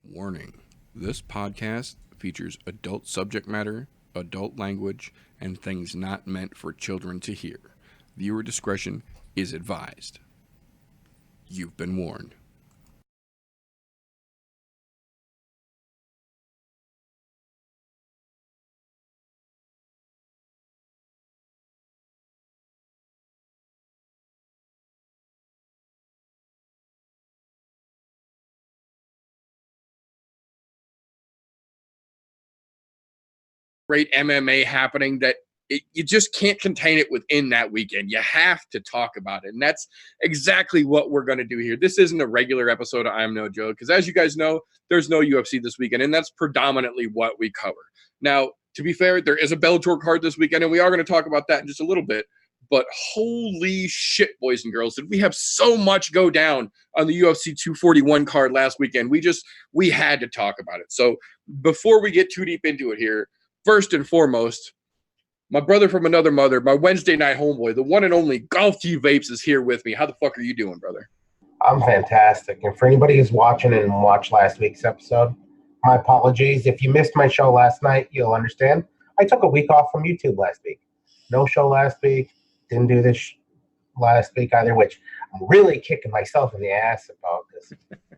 Warning: this podcast features adult subject matter, adult language, and things not meant for children to hear. Viewer discretion is advised. You've been warned. Great MMA happening that you just can't contain it within that weekend. You have to talk about it. And that's exactly what we're going to do here. This isn't a regular episode of I'm No Joe, because as you guys know, there's no UFC this weekend, and that's predominantly what we cover. Now, to be fair, there is a Bellator card this weekend, and we are going to talk about that in just a little bit. But holy shit, boys and girls, did we have so much go down on the UFC 241 card last weekend. We had to talk about it. So before we get too deep into it here, first and foremost, my brother from another mother, my Wednesday night homeboy, the one and only Golf T Vapes is here with me. How the fuck are you doing, brother? I'm fantastic. And for anybody who's watching and watched last week's episode, my apologies. If you missed my show last night, you'll understand. I took a week off from YouTube last week. No show last week. Didn't do this last week either, which I'm really kicking myself in the ass about, because,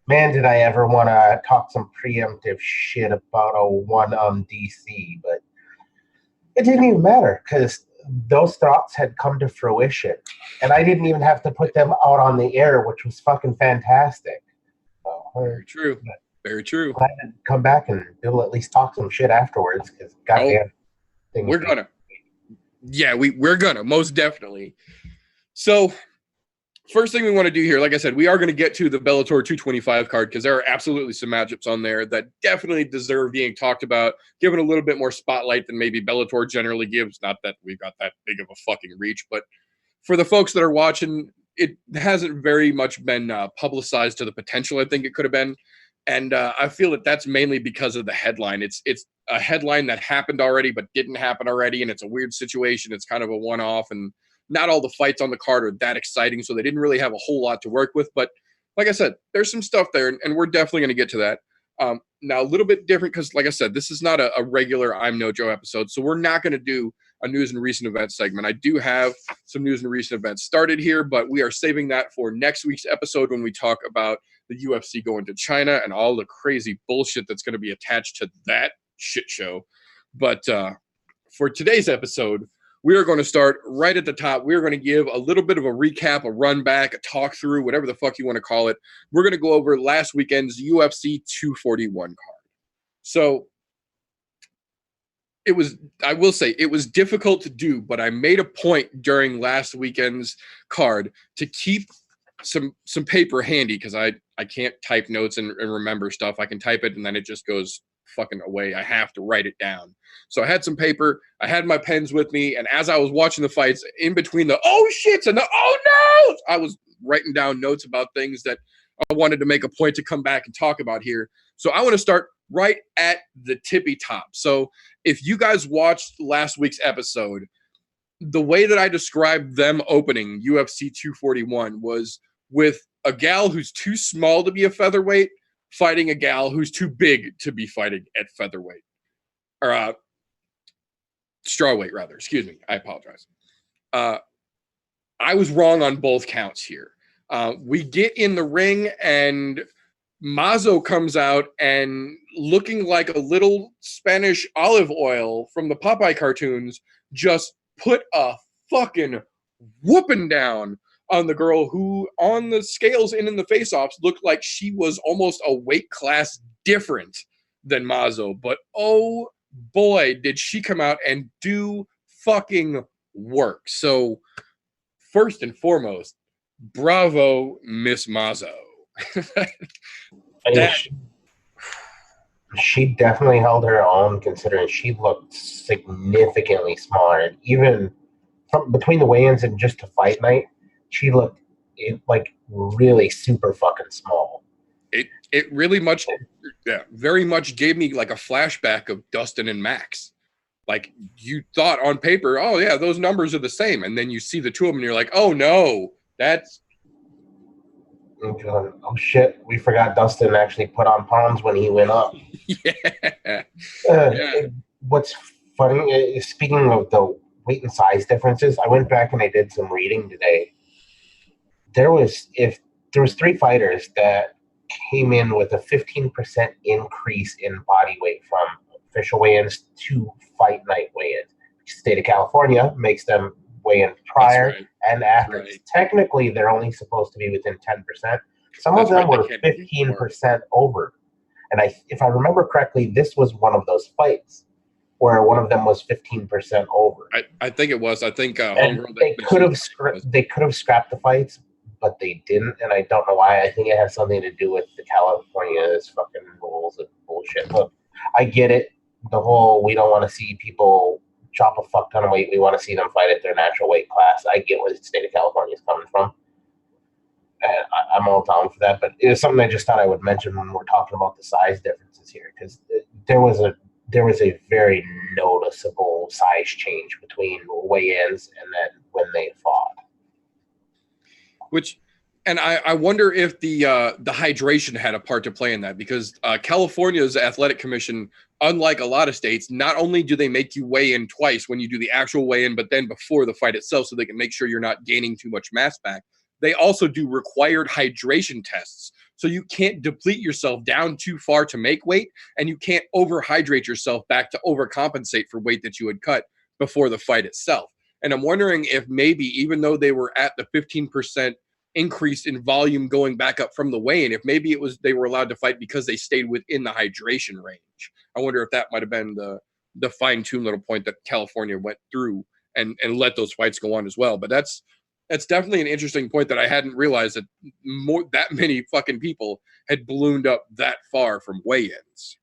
man, did I ever want to talk some preemptive shit about a one DC, but it didn't even matter because those thoughts had come to fruition, and I didn't even have to put them out on the air, which was fucking fantastic. So, Very true. Very true. Glad to come back and we'll at least talk some shit afterwards, because goddamn, we're gonna. Yeah, we're gonna most definitely. So, first thing we want to do here, like I said, we are going to get to the Bellator 225 card, because there are absolutely some matchups on there that definitely deserve being talked about, given a little bit more spotlight than maybe Bellator generally gives. Not that we've got that big of a fucking reach, but for the folks that are watching, it hasn't very much been publicized to the potential I think it could have been. And I feel that that's mainly because of the headline. It's a headline that happened already but didn't happen already, and it's a weird situation. It's kind of a one-off, and not all the fights on the card are that exciting, so they didn't really have a whole lot to work with. But like I said, there's some stuff there, and we're definitely going to get to that. Now, a little bit different because, like I said, this is not a regular I'm No Joe episode, so we're not going to do a news and recent events segment. I do have some news and recent events started here, but we are saving that for next week's episode when we talk about the UFC going to China and all the crazy bullshit that's going to be attached to that shit show. But for today's episode, we are going to start right at the top. We're going to give a little bit of a recap, a run back, a talk through, whatever the fuck you want to call it. We're going to go over last weekend's UFC 241 card. So I will say it was difficult to do, but I made a point during last weekend's card to keep some paper handy, because I can't type notes and remember stuff. I can type it and then it just goes fucking away. I have to write it down. So I had some paper, I had my pens with me, and as I was watching the fights, in between the oh shits and the oh no, I was writing down notes about things that I wanted to make a point to come back and talk about here. So I want to start right at the tippy top. So if you guys watched last week's episode, the way that I described them opening UFC 241 was with a gal who's too small to be a featherweight fighting a gal who's too big to be fighting at featherweight. Or strawweight, rather. Excuse me. I apologize. I was wrong on both counts here. We get in the ring, and Mazo comes out and looking like a little Spanish olive oil from the Popeye cartoons, just put a fucking whooping down on the girl who, on the scales and in the face-offs, looked like she was almost a weight class different than Mazo. But oh boy, did she come out and do fucking work. So first and foremost, bravo, Miss Mazo. She definitely held her own, considering she looked significantly smaller. Even from between the weigh-ins and just to fight night, she looked like really super fucking small. It really much, very much gave me like a flashback of Dustin and Max. Like, you thought on paper, oh yeah, those numbers are the same, and then you see the two of them and you're like, oh no, that's I'm going, oh shit, we forgot Dustin actually put on pounds when he went up. Yeah. Uh, Yeah. what's funny is, speaking of the weight and size differences, I went back and I did some reading today. There was three fighters that came in with a 15% increase in body weight from official weigh-ins to fight night weigh-ins. State of California makes them weigh in That's prior right. and after. Right. Technically, they're only supposed to be within 10%. Some That's of them right. They were can't be more. 15% over. And if I remember correctly, this was one of those fights where one of them was 15% over. I think it was. I think And Homegirl they that could have was. they could have scrapped the fights, but they didn't, and I don't know why. I think it has something to do with the California's fucking rules and bullshit. Look, I get it. The whole we don't want to see people chop a fuck ton of weight. We want to see them fight at their natural weight class. I get where the state of California is coming from. And I'm all down for that, but it was something I just thought I would mention when we're talking about the size differences here, because there was a very noticeable size change between weigh-ins and then when they fought. And I wonder if the hydration had a part to play in that, because California's athletic commission, unlike a lot of states, not only do they make you weigh in twice when you do the actual weigh-in, but then before the fight itself, so they can make sure you're not gaining too much mass back. They also do required hydration tests. So you can't deplete yourself down too far to make weight, and you can't overhydrate yourself back to overcompensate for weight that you had cut before the fight itself. And I'm wondering if maybe, even though they were at the 15% increase in volume going back up from the weigh-in, if maybe it was they were allowed to fight because they stayed within the hydration range. I wonder if that might have been the fine-tuned little point that California went through and let those fights go on as well. But that's definitely an interesting point that I hadn't realized, that that many fucking people had ballooned up that far from weigh-ins.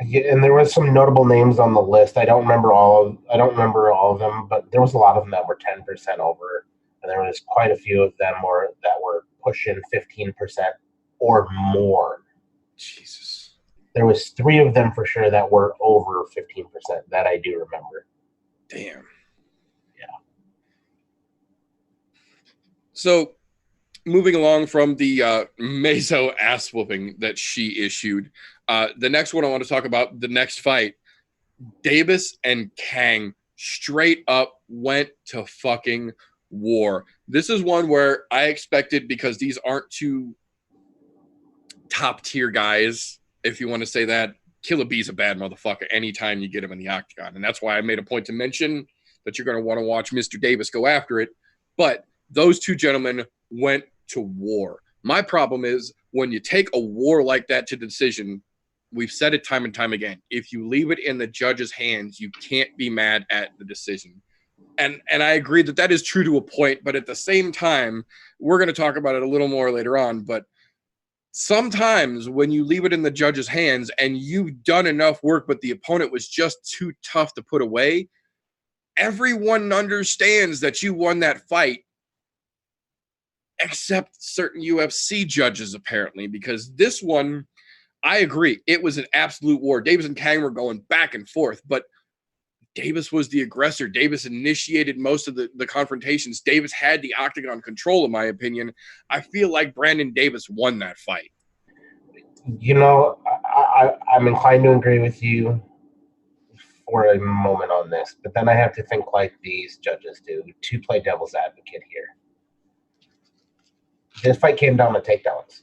Yeah, and there was some notable names on the list. I don't remember all of them, but there was a lot of them that were 10% over, and there was quite a few of them that were pushing 15% or more. Jesus. There was three of them for sure that were over 15%. That I do remember. Damn. Yeah. So, moving along from the Meso ass whooping that she issued, the next one I want to talk about, the next fight, Davis and Kang straight up went to fucking war. This is one where I expected, because these aren't two top tier guys, if you want to say that. Killer B's a bad motherfucker anytime you get him in the octagon. And that's why I made a point to mention that you're going to want to watch Mr. Davis go after it. But those two gentlemen went to war. My problem is, when you take a war like that to decision, we've said it time and time again, if you leave it in the judge's hands, you can't be mad at the decision. And I agree that is true to a point, but at the same time, we're going to talk about it a little more later on, but sometimes when you leave it in the judge's hands and you've done enough work, but the opponent was just too tough to put away, everyone understands that you won that fight, except certain UFC judges, apparently, because this one, I agree, it was an absolute war. Davis and Kang were going back and forth, but Davis was the aggressor. Davis initiated most of the confrontations. Davis had the octagon control, in my opinion. I feel like Brandon Davis won that fight. You know, I'm inclined to agree with you for a moment on this, but then I have to think like these judges do, to play devil's advocate here. This fight came down to takedowns.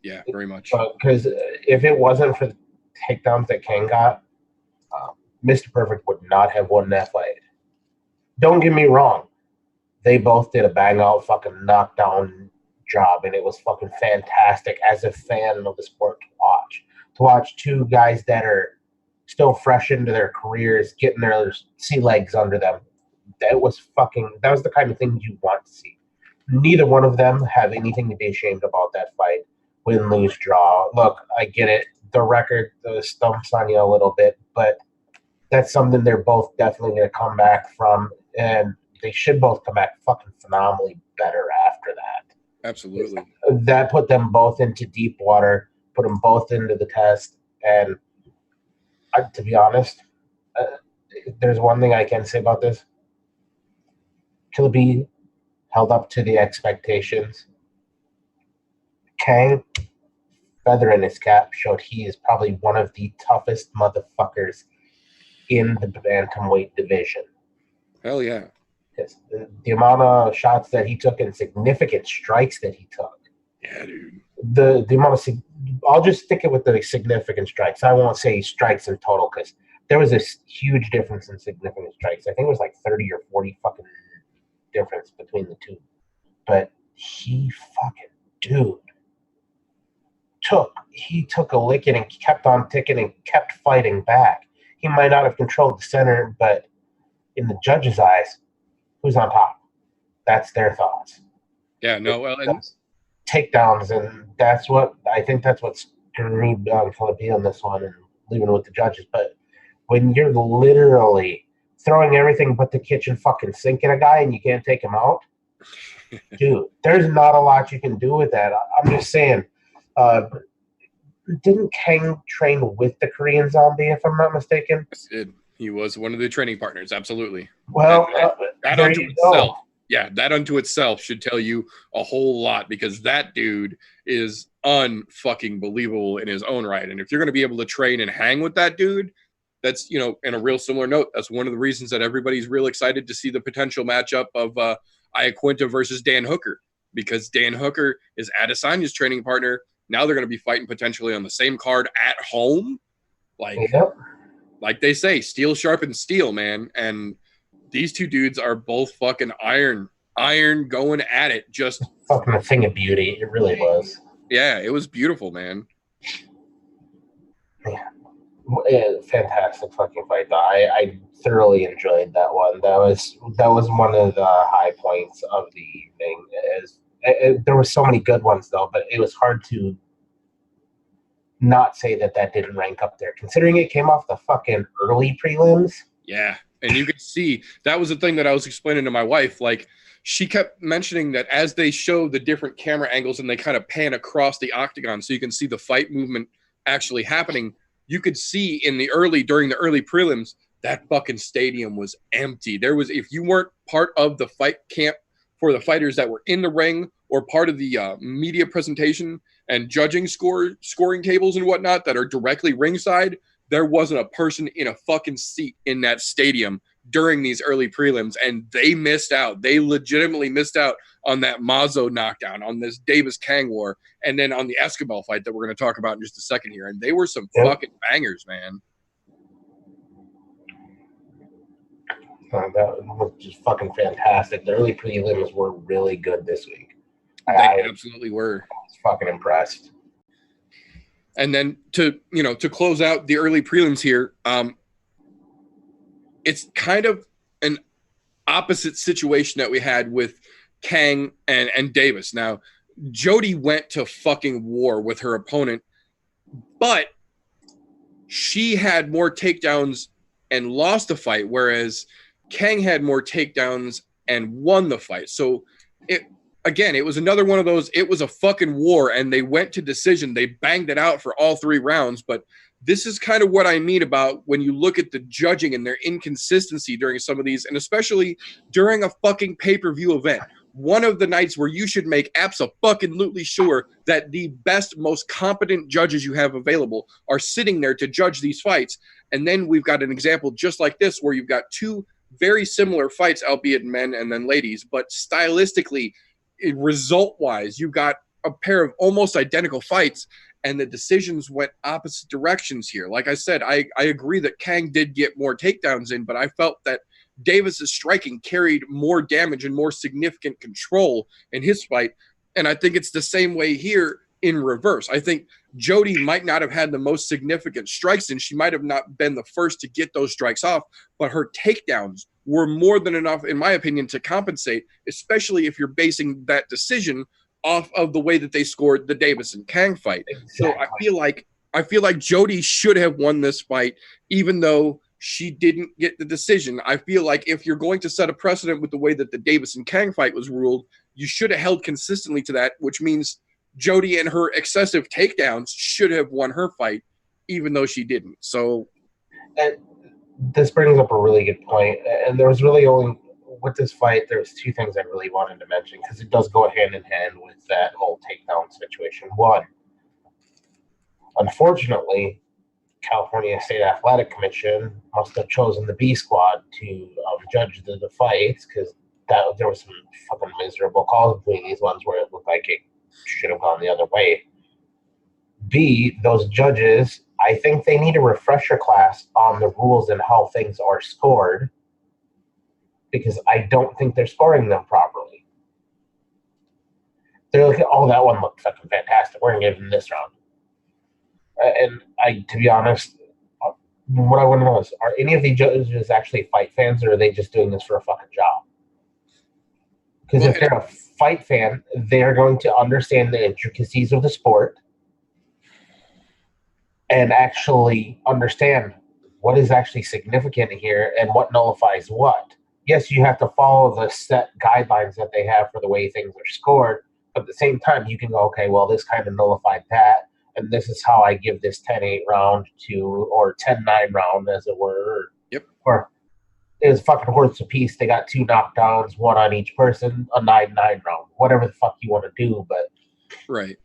Yeah, very much. Because if it wasn't for the takedowns that Kang got, Mr. Perfect would not have won that fight. Don't get me wrong. They both did a bang-out fucking knockdown job, and it was fucking fantastic as a fan of the sport to watch. To watch two guys that are still fresh into their careers, getting their sea legs under them. That was the kind of thing you want to see. Neither one of them have anything to be ashamed about that fight. Win, lose, draw. Look, I get it. The record stumps on you a little bit, but that's something they're both definitely going to come back from, and they should both come back fucking phenomenally better after that. Absolutely. That put them both into deep water, put them both into the test, and to be honest, there's one thing I can say about this. Killer B held up to the expectations. Kang, feather in his cap, showed he is probably one of the toughest motherfuckers in the bantamweight division. Hell yeah. Because the amount of shots that he took and significant strikes that he took. Yeah, dude. The amount of I'll just stick it with the significant strikes. I won't say strikes in total because there was this huge difference in significant strikes. I think it was like 30 or 40 fucking difference between the two. But he took a licking and kept on ticking and kept fighting back. He might not have controlled the center, but in the judge's eyes, who's on top? That's their thoughts. Yeah, no, well, and takedowns, and that's what screwed Philippe on this one and leaving it with the judges. But when you're literally throwing everything but the kitchen fucking sink at a guy and you can't take him out, dude, there's not a lot you can do with that. I'm just saying, didn't Kang train with the Korean Zombie, if I'm not mistaken? He was one of the training partners, absolutely. Well, that unto itself, yeah, that unto itself should tell you a whole lot, because that dude is unfucking believable in his own right. And if you're going to be able to train and hang with that dude, that's, you know, in a real similar note, that's one of the reasons that everybody's real excited to see the potential matchup of Iaquinta versus Dan Hooker, because Dan Hooker is Adesanya's training partner. Now they're going to be fighting potentially on the same card at home. Like they say, steel sharpens steel, man. And these two dudes are both fucking iron going at it. Just fucking a thing of beauty. It really was. Yeah, it was beautiful, man. Yeah, fantastic fucking fight. I thoroughly enjoyed that one. That was one of the high points of the evening. There were so many good ones though, but it was hard to not say that didn't rank up there, considering it came off the fucking early prelims. Yeah, and you could see that was the thing that I was explaining to my wife. Like, she kept mentioning that as they show the different camera angles and they kind of pan across the octagon so you can see the fight movement actually happening, you could see during the early prelims, that fucking stadium was empty. There was, if you weren't part of the fight camp for the fighters that were in the ring or part of the media presentation and judging scoring tables and whatnot that are directly ringside, there wasn't a person in a fucking seat in that stadium during these early prelims, and they missed out. They legitimately missed out on that Mazo knockdown, on this Davis-Kang war, and then on the Escobar fight that we're going to talk about in just a second here. And they were some fucking bangers, man. That was just fucking fantastic. The early prelims were really good this week. They absolutely were. I was fucking impressed. And then to close out the early prelims here, it's kind of an opposite situation that we had with Kang and Davis. Now, Jody went to fucking war with her opponent, but she had more takedowns and lost the fight, whereas Kang had more takedowns and won the fight. So it was another one of those, it was a fucking war, and they went to decision. They banged it out for all 3 rounds. But this is kind of what I mean about when you look at the judging and their inconsistency during some of these, and especially during a fucking pay-per-view event. One of the nights where you should make abso-fucking-lutely sure that the best, most competent judges you have available are sitting there to judge these fights. And then we've got an example just like this where you've got 2 very similar fights, albeit men and then ladies, but stylistically, result-wise, you got a pair of almost identical fights, and the decisions went opposite directions here. Like I said, I agree that Kang did get more takedowns in, but I felt that Davis's striking carried more damage and more significant control in his fight, and I think it's the same way here in reverse. I think Jody might not have had the most significant strikes, and she might have not been the first to get those strikes off, but her takedowns were more than enough, in my opinion, to compensate, especially if you're basing that decision off of the way that they scored the Davis and Kang fight. Exactly. So I feel like Jody should have won this fight, even though she didn't get the decision. I feel like if you're going to set a precedent with the way that the Davis and Kang fight was ruled, you should have held consistently to that, which means Jody and her excessive takedowns should have won her fight, even though she didn't. So, and this brings up a really good point. And there was really only with this fight, there's two things I really wanted to mention because it does go hand in hand with that whole takedown situation. One, unfortunately, California State Athletic Commission must have chosen the B squad to judge the fights because there was some fucking miserable calls between these ones where it looked like it should have gone the other way. B, those judges, I think they need a refresher class on the rules and how things are scored because I don't think they're scoring them properly. They're like, oh, that one looked fucking fantastic. We're going to give them this round. And to be honest, what I want to know is, are any of the judges actually fight fans, or are they just doing this for a fucking job? Because if they're a fight fan, they're going to understand the intricacies of the sport and actually understand what is actually significant here and what nullifies what. Yes, you have to follow the set guidelines that they have for the way things are scored, but at the same time, you can go, okay, well, this kind of nullified that, and this is how I give this 10-8 round to, or 10-9 round, as it were. Yep. Or it was fucking horse apiece. They got 2 knockdowns, 1 on each person, a 9-9 round. Whatever the fuck you want to do, but right.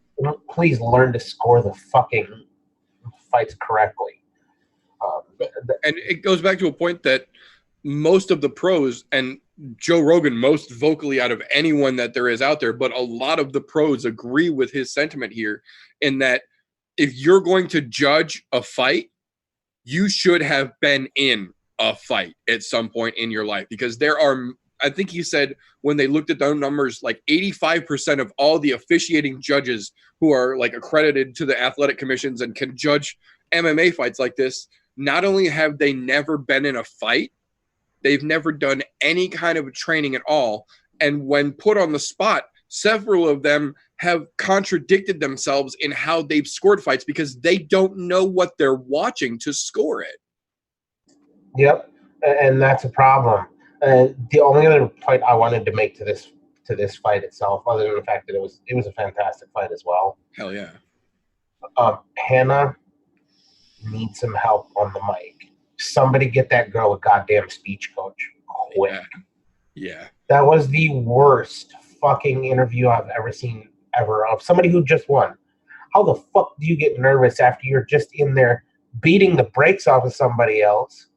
Please learn to score the fucking fights correctly. And it goes back to a point that most of the pros, and Joe Rogan most vocally out of anyone that there is out there, but a lot of the pros agree with his sentiment here in that if you're going to judge a fight, you should have been in a fight at some point in your life, because there are, I think he said when they looked at the numbers, like 85% of all the officiating judges who are like accredited to the athletic commissions and can judge MMA fights like this, not only have they never been in a fight, they've never done any kind of training at all. And when put on the spot, several of them have contradicted themselves in how they've scored fights because they don't know what they're watching to score it. Yep, and that's a problem. The only other point I wanted to make to this fight itself, other than the fact that it was a fantastic fight as well. Hell yeah. Hannah needs some help on the mic. Somebody get that girl a goddamn speech coach quick. Yeah. That was the worst fucking interview I've ever seen ever of somebody who just won. How the fuck do you get nervous after you're just in there beating the brakes off of somebody else?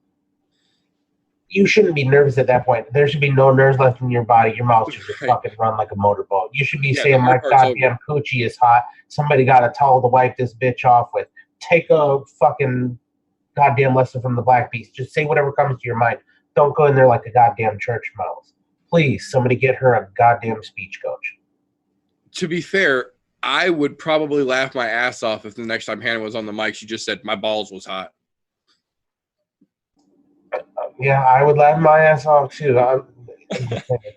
You shouldn't be nervous at that point. There should be no nerves left in your body. Your mouth should just fucking run like a motorboat. You should be saying, my goddamn coochie is hot. Somebody got a towel to wipe this bitch off with. Take a fucking goddamn lesson from the Black Beast. Just say whatever comes to your mind. Don't go in there like a goddamn church mouse. Please, somebody get her a goddamn speech coach. To be fair, I would probably laugh my ass off if the next time Hannah was on the mic, she just said, my balls was hot. Yeah, I would laugh my ass off too. That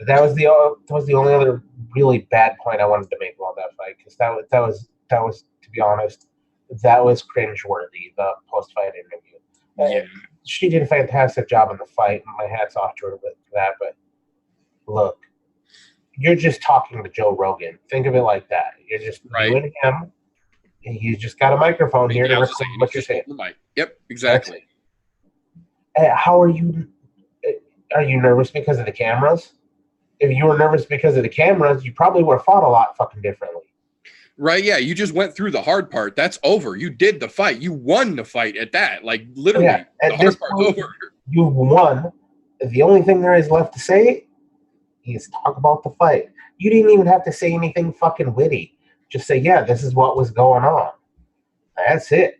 was the only other really bad point I wanted to make about that fight, because that was to be honest, that was cringeworthy, the post-fight interview. Yeah. She did a fantastic job in the fight, and my hat's off to her for that. But look, you're just talking to Joe Rogan. Think of it like that. You're just doing him. He's just got a microphone here to record what you're saying. Yep, exactly. How are you? Are you nervous because of the cameras? If you were nervous because of the cameras, you probably would have fought a lot fucking differently. Right, yeah. You just went through the hard part. That's over. You did the fight. You won the fight at that. Like, literally, the hard part's over. You won. The only thing there is left to say is talk about the fight. You didn't even have to say anything fucking witty. Just say, yeah, this is what was going on. That's it.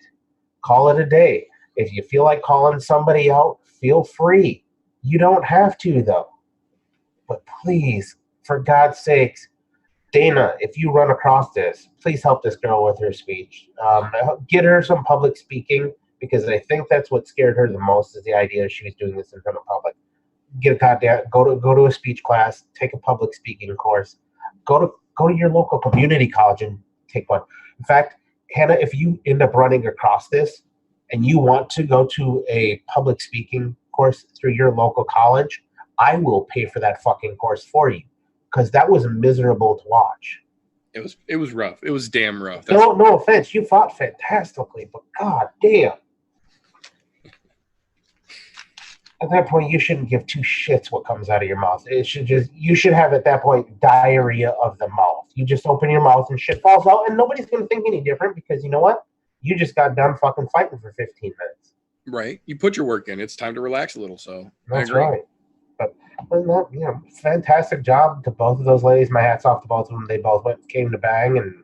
Call it a day. If you feel like calling somebody out, feel free. You don't have to, though. But please, for God's sakes, Dana, if you run across this, please help this girl with her speech. Get her some public speaking, because I think that's what scared her the most, is the idea she was doing this in front of public. Get a goddamn go to a speech class, take a public speaking course, go to your local community college and take one. In fact, Hannah, if you end up running across this and you want to go to a public speaking course through your local college, I will pay for that fucking course for you, because that was miserable to watch. It was rough. It was damn rough. No offense. You fought fantastically, but god damn. At that point, you shouldn't give two shits what comes out of your mouth. You should have at that point diarrhea of the mouth. You just open your mouth and shit falls out, and nobody's gonna think any different because you know what? You just got done fucking fighting for 15 minutes. Right. You put your work in. It's time to relax a little. So That's right. But fantastic job to both of those ladies. My hat's off to both of them. They both came to bang and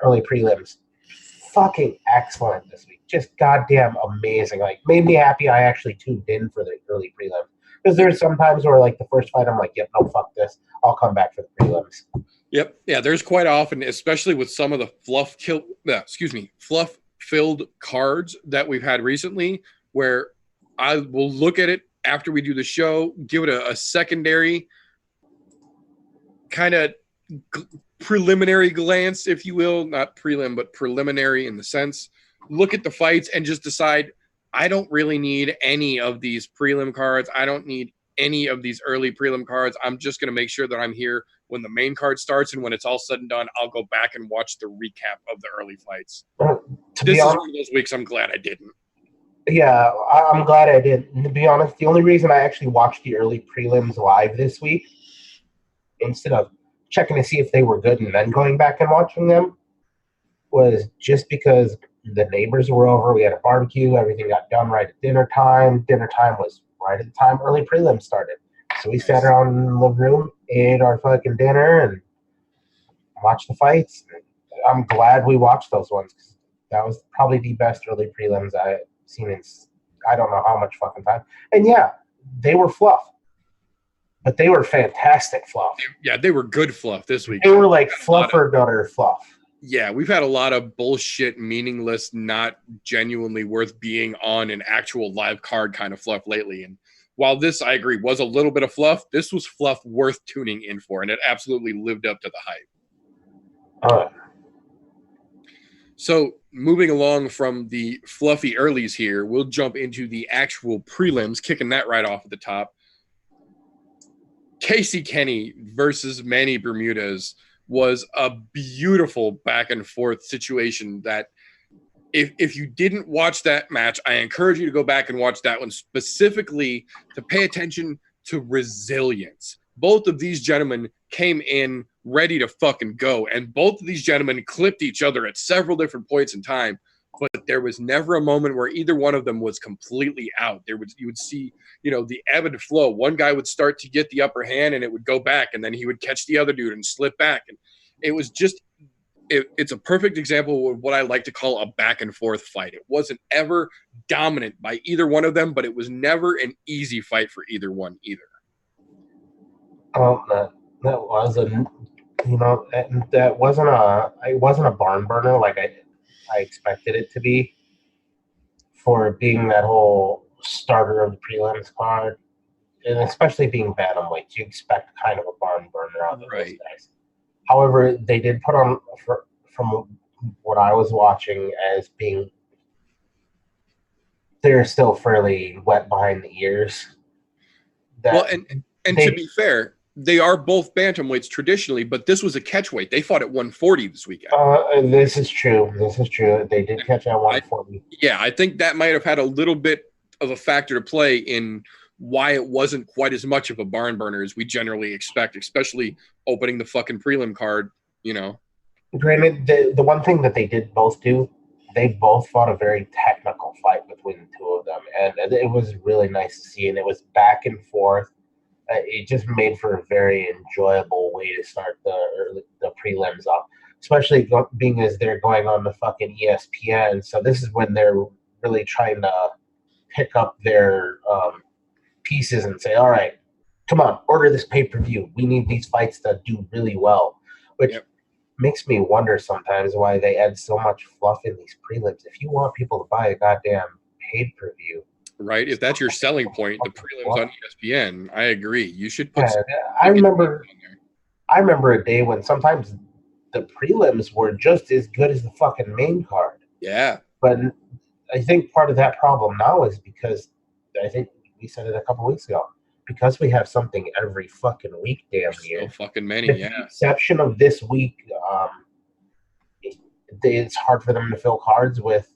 early prelims. Fucking excellent this week. Just goddamn amazing. Like, made me happy I actually tuned in for the early prelims. Because there's some times where, like, the first fight, I'm like, yep, no, fuck this. I'll come back for the prelims. Yep. Yeah, there's quite often, especially with some of the fluff-filled cards that we've had recently, where I will look at it after we do the show, give it a secondary kind of preliminary glance, if you will, not prelim, but preliminary in the sense, look at the fights and just decide, I don't really need any of these prelim cards. I don't need any of these early prelim cards. I'm just going to make sure that I'm here when the main card starts, and when it's all said and done, I'll go back and watch the recap of the early fights. This is one of those weeks I'm glad I didn't. Yeah, I'm glad I did. To be honest, the only reason I actually watched the early prelims live this week, instead of checking to see if they were good and then going back and watching them, was just because the neighbors were over. We had a barbecue. Everything got done right at dinner time. Dinner time was right at the time early prelims started. So we sat around in the living room, ate our fucking dinner, and watched the fights. I'm glad we watched those ones. That was probably the best early prelims I've seen in I don't know how much fucking time. And yeah, they were fluff. But they were fantastic fluff. Yeah, they were good fluff this week. They were like fluffer gutter fluff. Yeah, we've had a lot of bullshit, meaningless, not genuinely worth being on an actual live card kind of fluff lately. And while this, I agree, was a little bit of fluff, this was fluff worth tuning in for, and it absolutely lived up to the hype. So moving along from the fluffy earlies here, we'll jump into the actual prelims, kicking that right off at the top. Casey Kenny versus Manny Bermudez was a beautiful back and forth situation that if you didn't watch that match, I encourage you to go back and watch that one, specifically to pay attention to resilience. Both of these gentlemen came in ready to fucking go, and both of these gentlemen clipped each other at several different points in time, but there was never a moment where either one of them was completely out. You would see, the ebb and flow. One guy would start to get the upper hand and it would go back, and then he would catch the other dude and slip back. And it was just, it's a perfect example of what I like to call a back and forth fight. It wasn't ever dominant by either one of them, but it was never an easy fight for either one either. That was it wasn't a barn burner like I expected it to be, for being that whole starter of the prelims card, and especially being bantamweights, you expect kind of a barn burner out of those guys. However, they did put on, from what I was watching, as being, they're still fairly wet behind the ears. And to be fair, they are both bantamweights traditionally, but this was a catchweight. They fought at 140 this weekend. This is true. They did catch at 140. I think that might have had a little bit of a factor to play in why it wasn't quite as much of a barn burner as we generally expect, especially opening the fucking prelim card, Granted, the one thing that they did both do, they both fought a very technical fight between the two of them, and it was really nice to see, and it was back and forth. It just made for a very enjoyable way to start the prelims off, especially being as they're going on the fucking ESPN. So this is when they're really trying to pick up their pieces and say, all right, come on, order this pay-per-view. We need these fights to do really well, which makes me wonder sometimes why they add so much fluff in these prelims. If you want people to buy a goddamn pay-per-view, right? If that's your selling point, the prelims on ESPN, I agree. You should put. I remember a day when sometimes the prelims were just as good as the fucking main card. Yeah. But I think part of that problem now is because, I think we said it a couple weeks ago, because we have something every fucking week, damn near. So fucking many, With the exception of this week, it's hard for them to fill cards with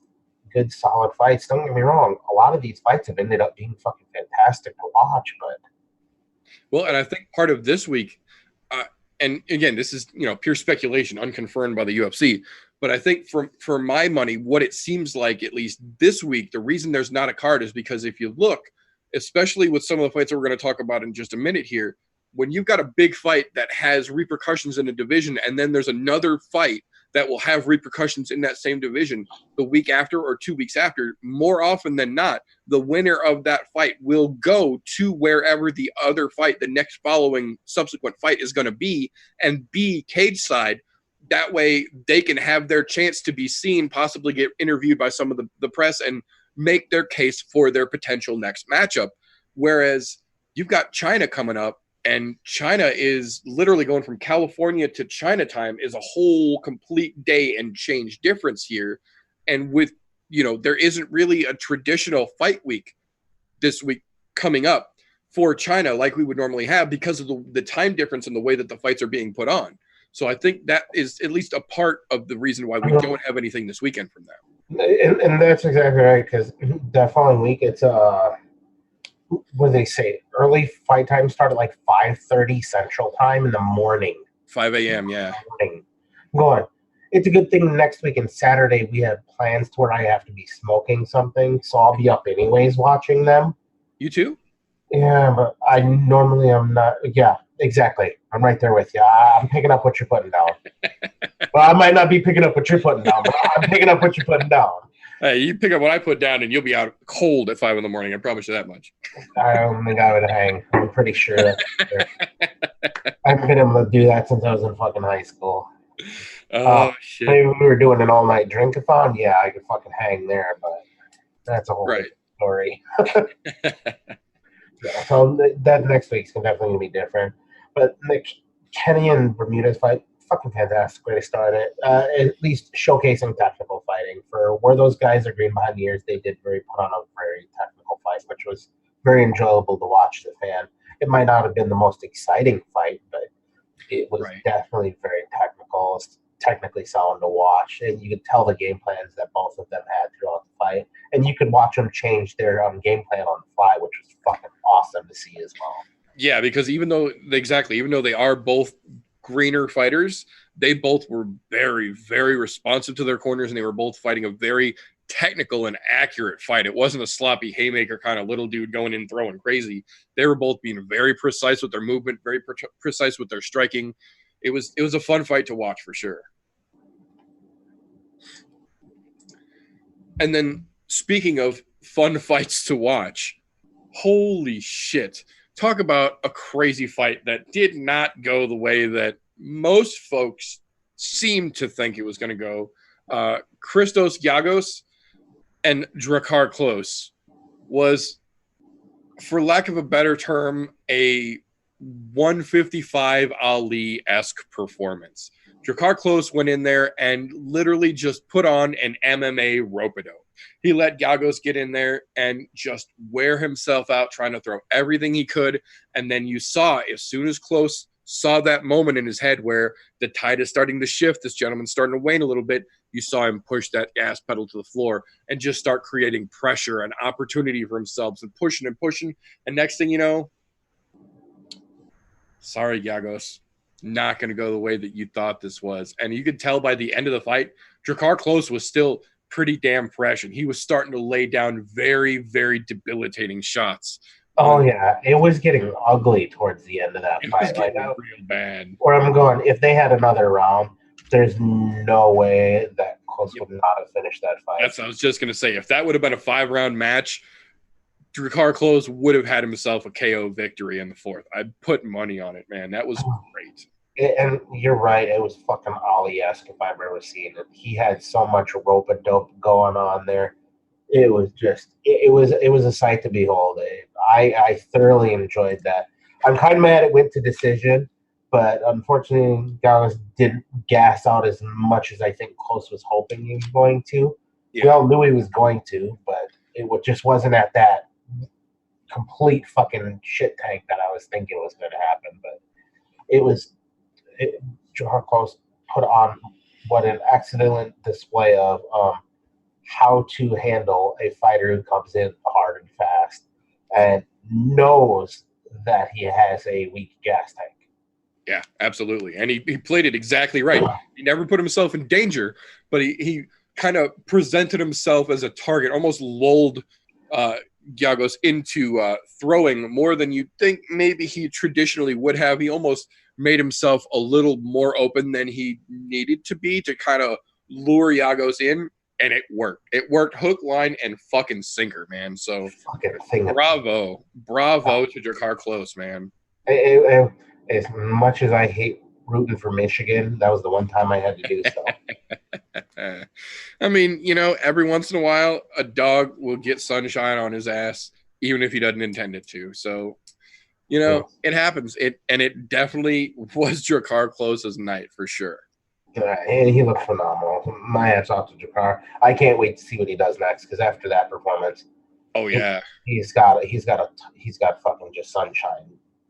good, solid fights. Don't get me wrong. A lot of these fights have ended up being fucking fantastic to watch, but. Well, and I think part of this week, and again, this is pure speculation, unconfirmed by the UFC. But I think for my money, what it seems like, at least this week, the reason there's not a card is because if you look, especially with some of the fights that we're going to talk about in just a minute here, when you've got a big fight that has repercussions in a division, and then there's another fight that will have repercussions in that same division the week after or 2 weeks after, more often than not, the winner of that fight will go to wherever the other fight, the next following subsequent fight, is going to be, and be cage side. That way they can have their chance to be seen, possibly get interviewed by some of the press, and make their case for their potential next matchup. Whereas you've got China coming up, and China is literally going from California to China time is a whole complete day and change difference here. And with, there isn't really a traditional fight week this week coming up for China like we would normally have because of the time difference and the way that the fights are being put on. So I think that is at least a part of the reason why we don't have anything this weekend from them. And that's exactly right, because that following week, it's what do they say? Early fight time started like 5:30 Central Time in the morning. 5 a.m. Yeah. Go on. It's a good thing next week and Saturday we have plans to where I have to be smoking something, so I'll be up anyways watching them. You too? Yeah, but I'm not. Yeah, exactly. I'm right there with you. I'm picking up what you're putting down. Well, I might not be picking up what you're putting down, but I'm picking up what you're putting down. Hey, you pick up what I put down, and you'll be out cold at 5 a.m. I promise you that much. I don't think I would hang. I'm pretty sure that I've been able to do that since I was in fucking high school. Shit. Maybe we were doing an all-night drink-a-thon. Yeah, I could fucking hang there, but that's a whole different story. So that next week's definitely going to be different. But Kenny and Bermuda's fight, fucking fantastic way to start it. At least showcasing technical fighting. For where those guys are green behind the ears, they did put on a very technical fight, which was very enjoyable to watch as a fan. It might not have been the most exciting fight, but it was definitely very technical, technically sound to watch. And you could tell the game plans that both of them had throughout the fight. And you could watch them change their game plan on the fly, which was fucking awesome to see as well. Yeah, because even though they are both greener fighters, they both were very, very responsive to their corners, and they were both fighting a very technical and accurate fight. It wasn't a sloppy haymaker kind of little dude going in throwing crazy. They were both being very precise with their movement, very precise with their striking. It was a fun fight to watch for sure. And then speaking of fun fights to watch, holy shit. Talk about a crazy fight that did not go the way that most folks seemed to think it was going to go. Christos Giagos and Drakkar Klose was, for lack of a better term, a 155 Ali-esque performance. Drakkar Klose went in there and literally just put on an MMA rope-a-dope. He let Giagos get in there and just wear himself out, trying to throw everything he could. And then you saw, as soon as Klose saw that moment in his head where the tide is starting to shift, this gentleman's starting to wane a little bit, you saw him push that gas pedal to the floor and just start creating pressure and opportunity for himself and pushing and pushing. And next thing you know, sorry, Giagos, not going to go the way that you thought this was. And you could tell by the end of the fight, Drakkar Klose was still pretty damn fresh, and he was starting to lay down very, very debilitating shots. Oh, yeah. It was getting ugly towards the end of that fight. It was getting real bad. Where I'm going, if they had another round, there's no way that Klose would not have finished that fight. That's what I was just going to say. If that would have been a 5-round match, Drakkar Klose would have had himself a KO victory in the fourth. I'd put money on it, man. That was great. And you're right. It was fucking Ali-esque if I've ever seen it. He had so much rope-a-dope going on there. It was just, it was a sight to behold. I thoroughly enjoyed that. I'm kind of mad it went to decision, but unfortunately, Giagos didn't gas out as much as I think Klose was hoping he was going to. Yeah. We all knew he was going to, but it just wasn't at that complete fucking shit tank that I was thinking was going to happen. But it was. Drakkar Klose put on what an excellent display of how to handle a fighter who comes in hard and fast and knows that he has a weak gas tank. Yeah, absolutely. And he played it exactly right. He never put himself in danger, but he kind of presented himself as a target, almost lulled Giagos into throwing more than you'd think maybe he traditionally would have. He almost made himself a little more open than he needed to be to kind of lure Giagos in, and it worked. It worked hook, line, and fucking sinker, man. So Fucking thing. bravo to Drakkar Klose, man. As much as I hate rooting for Michigan, that was the one time I had to do so. I mean, every once in a while, a dog will get sunshine on his ass, even if he doesn't intend it to. So, it happens. It definitely was Drakkar Klose's night for sure. And he looked phenomenal. My hats off to Drakkar. I can't wait to see what he does next because after that performance, oh yeah, he's got fucking just sunshine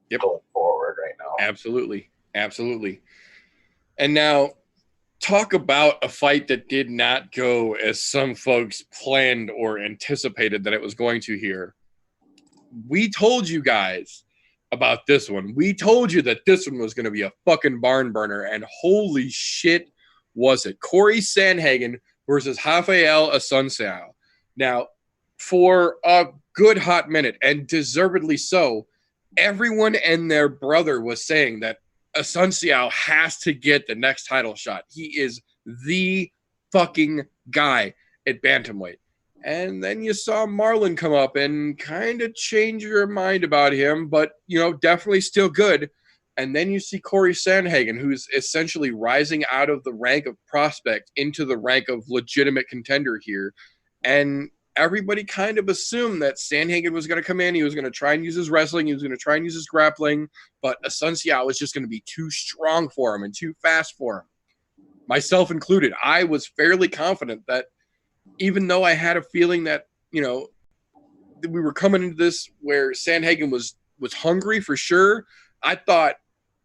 going forward right now. Absolutely. And now, talk about a fight that did not go as some folks planned or anticipated that it was going to here. We told you guys about this one. We told you that this one was going to be a fucking barn burner, and holy shit was it. Corey Sandhagen versus Rafael Asunciao. Now, for a good hot minute, and deservedly so, everyone and their brother was saying that Asunciao has to get the next title shot. He is the fucking guy at bantamweight. And then you saw Marlon come up and kind of change your mind about him, but, definitely still good. And then you see Corey Sandhagen, who's essentially rising out of the rank of prospect into the rank of legitimate contender here. And everybody kind of assumed that Sandhagen was going to come in. He was going to try and use his wrestling. He was going to try and use his grappling. But Asunciao was just going to be too strong for him and too fast for him. Myself included. I was fairly confident that even though I had a feeling that, that we were coming into this where Sandhagen was hungry for sure, I thought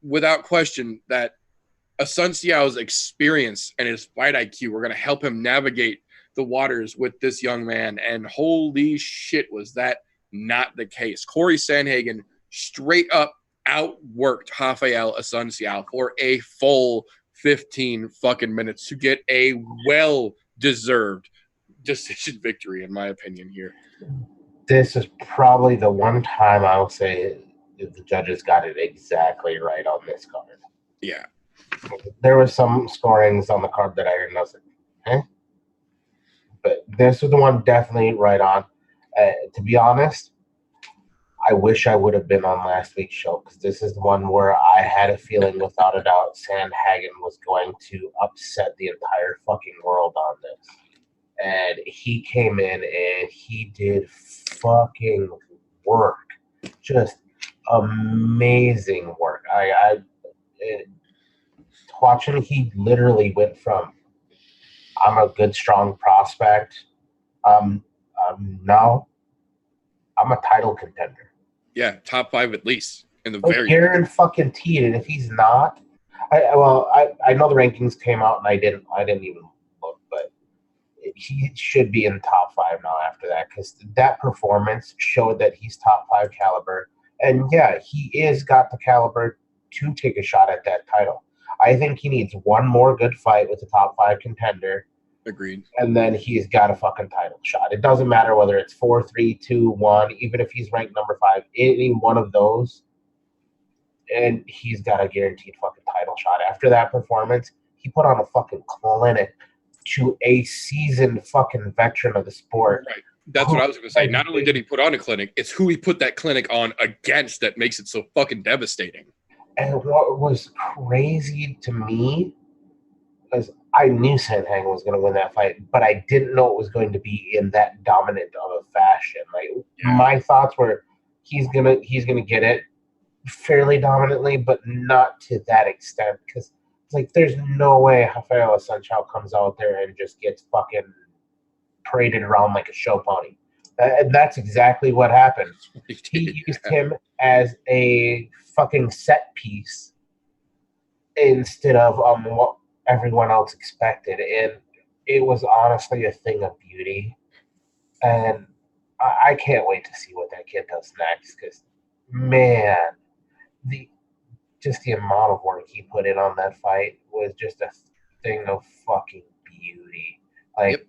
without question that Asunciao's experience and his fight IQ were going to help him navigate the waters with this young man. And holy shit, was that not the case. Corey Sandhagen straight up outworked Rafael Asunciao for a full 15 fucking minutes to get a well-deserved decision victory, in my opinion, here. This is probably the one time I will say the judges got it exactly right on this card. Yeah. There was some scorings on the card that I heard and I was like, eh? But this was the one definitely right on. To be honest, I wish I would have been on last week's show because this is the one where I had a feeling without a doubt Sandhagen was going to upset the entire fucking world on this. And he came in and he did fucking work. Just amazing work. Watching, he literally went from I'm a good, strong prospect. Now I'm a title contender. Yeah, top 5 at least in the very guaranteed. And if he's not, I know the rankings came out and I didn't even look, but he should be in the top 5 now after that because that performance showed that he's top 5 caliber. And yeah, he is got the caliber to take a shot at that title. I think he needs one more good fight with a top 5 contender. Agreed. And then he's got a fucking title shot. It doesn't matter whether it's 4, 3, 2, 1, even if he's ranked number 5, any one of those, and he's got a guaranteed fucking title shot. After that performance, he put on a fucking clinic to a seasoned fucking veteran of the sport. Right. That's what I was going to say. Not only did he put on a clinic, it's who he put that clinic on against that makes it so fucking devastating. And what was crazy to me is I knew Sandhagen was going to win that fight, but I didn't know it was going to be in that dominant of a fashion. Like my thoughts were, he's gonna get it fairly dominantly, but not to that extent. Because it's like there's no way Rafael Asunciao comes out there and just gets fucking paraded around like a show pony. And that's exactly what happened. He used him as a fucking set piece instead of what everyone else expected, and it was honestly a thing of beauty. And I can't wait to see what that kid does next because, man, the just the amount of work he put in on that fight was just a thing of fucking beauty. Like, Yep.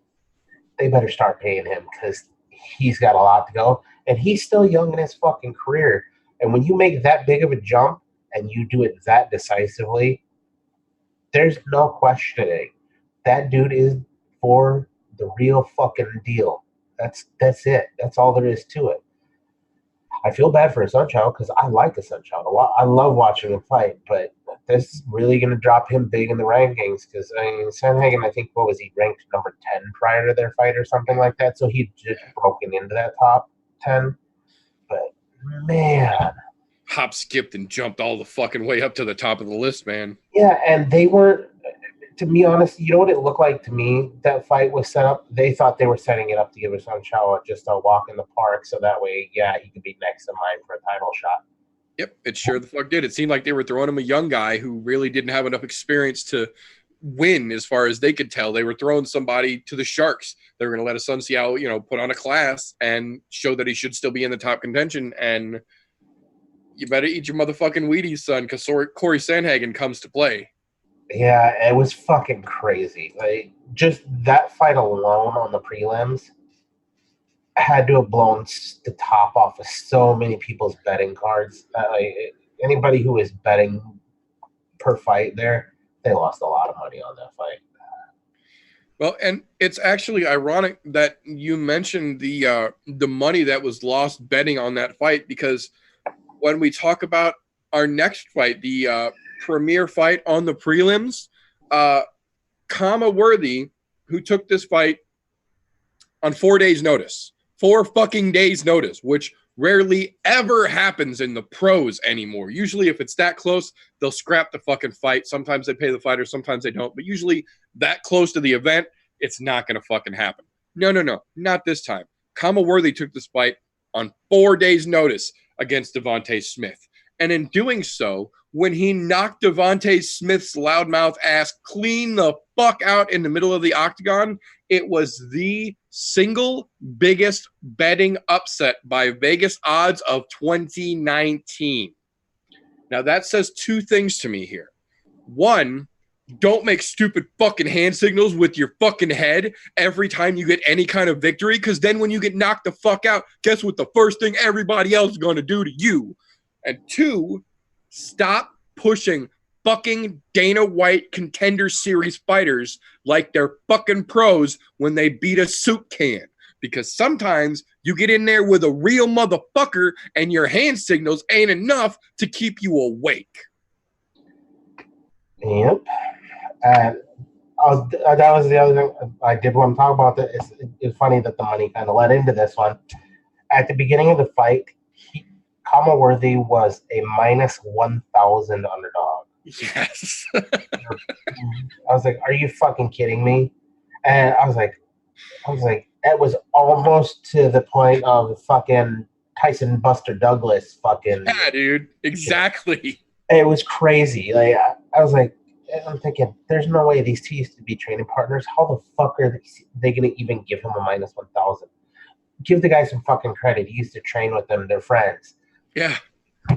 they better start paying him because he's got a lot to go. And he's still young in his fucking career. And when you make that big of a jump and you do it that decisively, there's no questioning. That dude is for the real fucking deal. That's it. That's all there is to it. I feel bad for a Sunchild because I like a Sunchild a lot. I love watching him fight, but this is really going to drop him big in the rankings because I mean, Sandhagen, I think, what was he ranked number 10 prior to their fight or something like that? So he just broken into that top 10. But man, Hop, skipped, and jumped all the fucking way up to the top of the list, man. yeah, and they weren't. To be honest, you know what it looked like to me? That fight was set up. They thought they were setting it up to give Sunchild just a walk in the park, so that way, yeah, he could be next in line for a title shot. Yep, it sure the fuck did. It seemed like they were throwing him a young guy who really didn't have enough experience to win, as far as they could tell. They were throwing somebody to the Sharks. They were going to let a Sun Xiao, put on a class and show that he should still be in the top contention. And you better eat your motherfucking Wheaties, son, because Corey Sandhagen comes to play. Yeah, it was fucking crazy. Like, just that fight alone on the prelims had to have blown the top off of so many people's betting cards. Anybody who was betting per fight there, they lost a lot of money on that fight. Well, and it's actually ironic that you mentioned the money that was lost betting on that fight, because when we talk about our next fight, the premier fight on the prelims, Kama Worthy, who took this fight on 4 days' notice, 4 fucking days' notice, which rarely ever happens in the pros anymore. Usually, if it's that close, they'll scrap the fucking fight. Sometimes they pay the fighter, sometimes they don't. But usually, that close to the event, it's not going to fucking happen. No, not this time. Kama Worthy took this fight on 4 days' notice against Devontae Smith. And in doing so, when he knocked Devontae Smith's loudmouth ass clean the fuck out in the middle of the octagon, it was the single biggest betting upset by Vegas odds of 2019. Now, that says 2 things to me here. One, don't make stupid fucking hand signals with your fucking head every time you get any kind of victory, because then when you get knocked the fuck out, guess what the first thing everybody else is going to do to you? And 2, stop pushing fucking Dana White Contender Series fighters like they're fucking pros when they beat a soup can. Because sometimes you get in there with a real motherfucker and your hand signals ain't enough to keep you awake. Yep. And that was the other thing I did want to talk about. It's funny that the money kind of led into this one. At the beginning of the fight, Kama Worthy was a minus 1,000 underdog. Yes. I was like, are you fucking kidding me? And I was like, it was almost to the point of fucking Tyson Buster Douglas fucking. Yeah, dude. Exactly. It was crazy. Like, I was like, I'm thinking, there's no way these two used to be training partners. How the fuck are they going to even give him a minus 1,000? Give the guy some fucking credit. He used to train with them. They're friends. Yeah.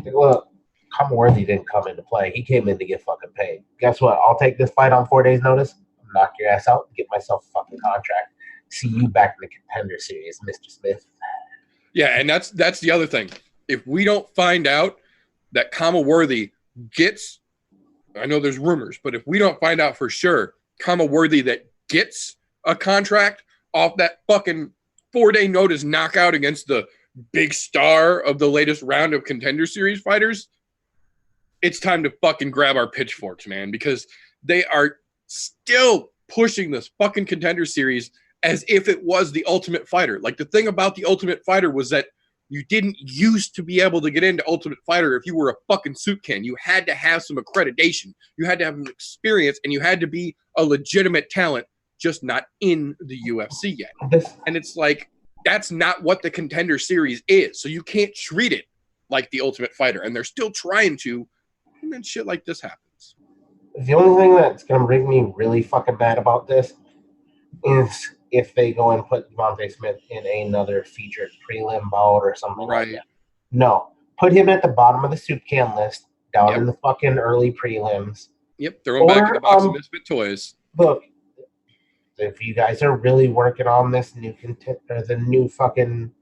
Well, Kama Worthy didn't come into play. He came in to get fucking paid. Guess what? I'll take this fight on 4 days' notice, knock your ass out, get myself a fucking contract. See you back in the Contender Series, Mr. Smith. Yeah, and that's the other thing. If we don't find out that Kama Worthy gets, I know there's rumors, but if we don't find out for sure Kama Worthy that gets a contract off that fucking 4-day notice knockout against the big star of the latest round of Contender Series fighters, it's time to fucking grab our pitchforks, man, because they are still pushing this fucking Contender Series as if it was the Ultimate Fighter. Like, the thing about the Ultimate Fighter was that you didn't used to be able to get into Ultimate Fighter if you were a fucking soup can. You had to have some accreditation. You had to have an experience, and you had to be a legitimate talent, just not in the UFC yet. And it's like, that's not what the Contender Series is. So you can't treat it like the Ultimate Fighter. And they're still trying to, and then shit like this happens. The only thing that's going to make me really fucking mad about this, is if they go and put Devontae Smith in another featured prelim bout or something like Right. that. No, put him at the bottom of the soup can list, down Yep. in the fucking early prelims. Yep. Throw him back in the box of Or Misfit Toys. look, if you guys are really working on this new the new fucking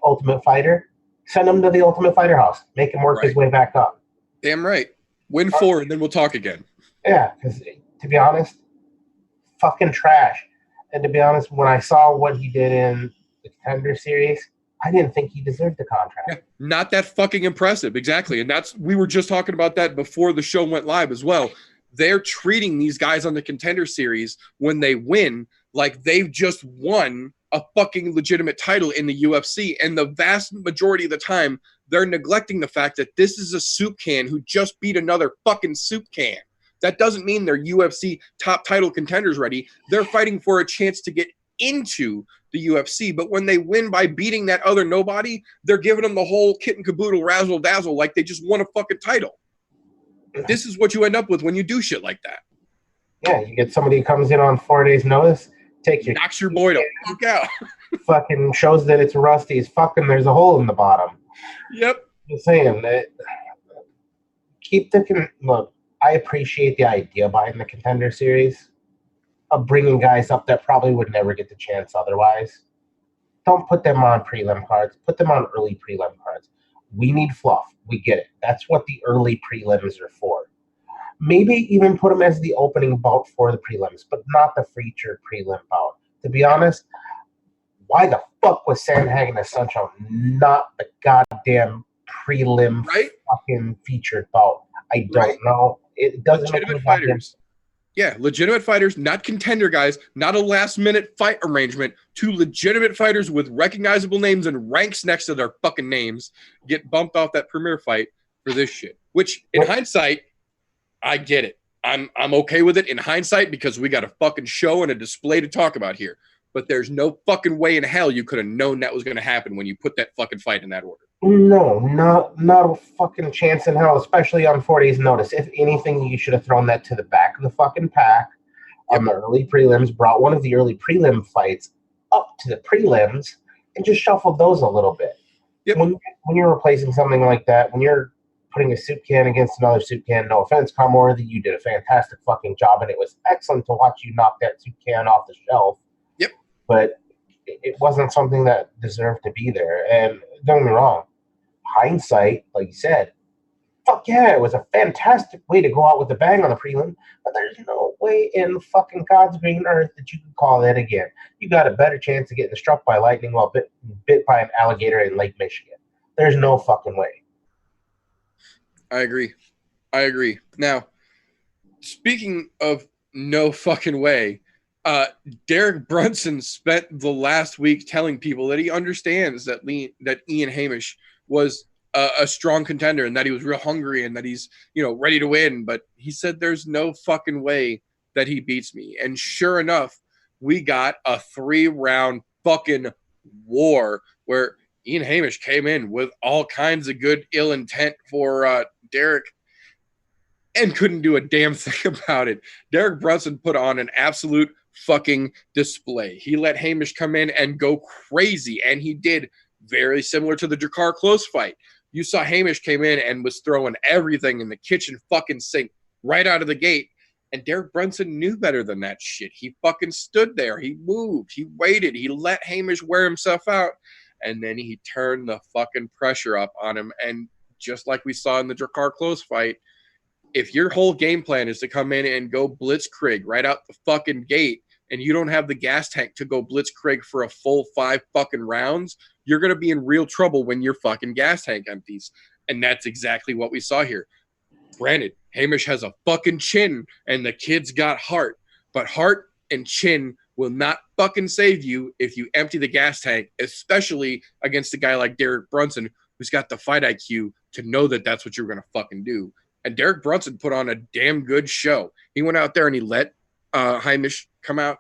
Ultimate Fighter, send him to the Ultimate Fighter house. Make him work his Right. way back up. Damn right. Win 4, and then we'll talk again. Yeah, because to be honest, fucking trash. And to be honest, when I saw what he did in the Contender Series, I didn't think he deserved the contract. Yeah, not that fucking impressive. Exactly. And we were just talking about that before the show went live as well. They're treating these guys on the Contender Series when they win like they've just won a fucking legitimate title in the UFC. And the vast majority of the time, they're neglecting the fact that this is a soup can who just beat another fucking soup can. That doesn't mean they're UFC top title contenders ready. They're fighting for a chance to get into the UFC. But when they win by beating that other nobody, they're giving them the whole kit and caboodle razzle dazzle like they just won a fucking title. This is what you end up with when you do shit like that. Yeah, you get somebody who comes in on 4 days' notice, takes your knocks your boy to fuck out. fucking shows that it's rusty as fucking there's a hole in the bottom. Yep. Just saying that look, I appreciate the idea behind the Contender Series of bringing guys up that probably would never get the chance otherwise. Don't put them on prelim cards. Put them on early prelim cards. We need fluff. We get it. That's what the early prelims are for. Maybe even put them as the opening bout for the prelims, but not the featured prelim bout. To be honest, why the fuck was Sandhagen and Sunshine not the goddamn prelim fucking featured bout? I don't know. It doesn't legitimate make fighters. Yeah, legitimate fighters, not contender guys, not a last-minute fight arrangement. 2 legitimate fighters with recognizable names and ranks next to their fucking names get bumped off that premier fight for this shit. Which, in hindsight, I get it. I'm okay with it in hindsight because we got a fucking show and a display to talk about here. But there's no fucking way in hell you could have known that was going to happen when you put that fucking fight in that order. No, not a fucking chance in hell, especially on 4 days' notice. If anything, you should have thrown that to the back of the fucking pack on the early prelims, brought one of the early prelim fights up to the prelims, and just shuffled those a little bit. Yep. When you're replacing something like that, when you're putting a soup can against another soup can, no offense, Comworthy, you did a fantastic fucking job, and it was excellent to watch you knock that soup can off the shelf. Yep. But it wasn't something that deserved to be there. And don't get me wrong, hindsight, like you said, fuck yeah, it was a fantastic way to go out with a bang on the prelim, but there's no way in fucking God's green earth that you could call that again. You got a better chance of getting struck by lightning while bit by an alligator in Lake Michigan. There's no fucking way. I agree. Now, speaking of no fucking way, Derek Brunson spent the last week telling people that he understands that Ian Hamish was a strong contender and that he was real hungry and that he's, ready to win. But he said there's no fucking way that he beats me. And sure enough, we got a 3-round fucking war where Ian Hamish came in with all kinds of good ill intent for Derek and couldn't do a damn thing about it. Derek Brunson put on an absolute fucking display. He let Hamish come in and go crazy, and he did, very similar to the Drakkar close fight. You saw Hamish came in and was throwing everything in the kitchen fucking sink right out of the gate, and Derek Brunson knew better than that shit. He fucking stood there. He moved. He waited. He let Hamish wear himself out, and then he turned the fucking pressure up on him, and just like we saw in the Drakkar close fight, if your whole game plan is to come in and go blitzkrieg right out the fucking gate and you don't have the gas tank to go blitzkrieg for a full 5 fucking rounds, you're going to be in real trouble when your fucking gas tank empties. And that's exactly what we saw here. Granted, Hamish has a fucking chin and the kid's got heart, but heart and chin will not fucking save you if you empty the gas tank, especially against a guy like Derek Brunson, who's got the fight IQ to know that that's what you're going to fucking do. And Derek Brunson put on a damn good show. He went out there and he let Hamish come out,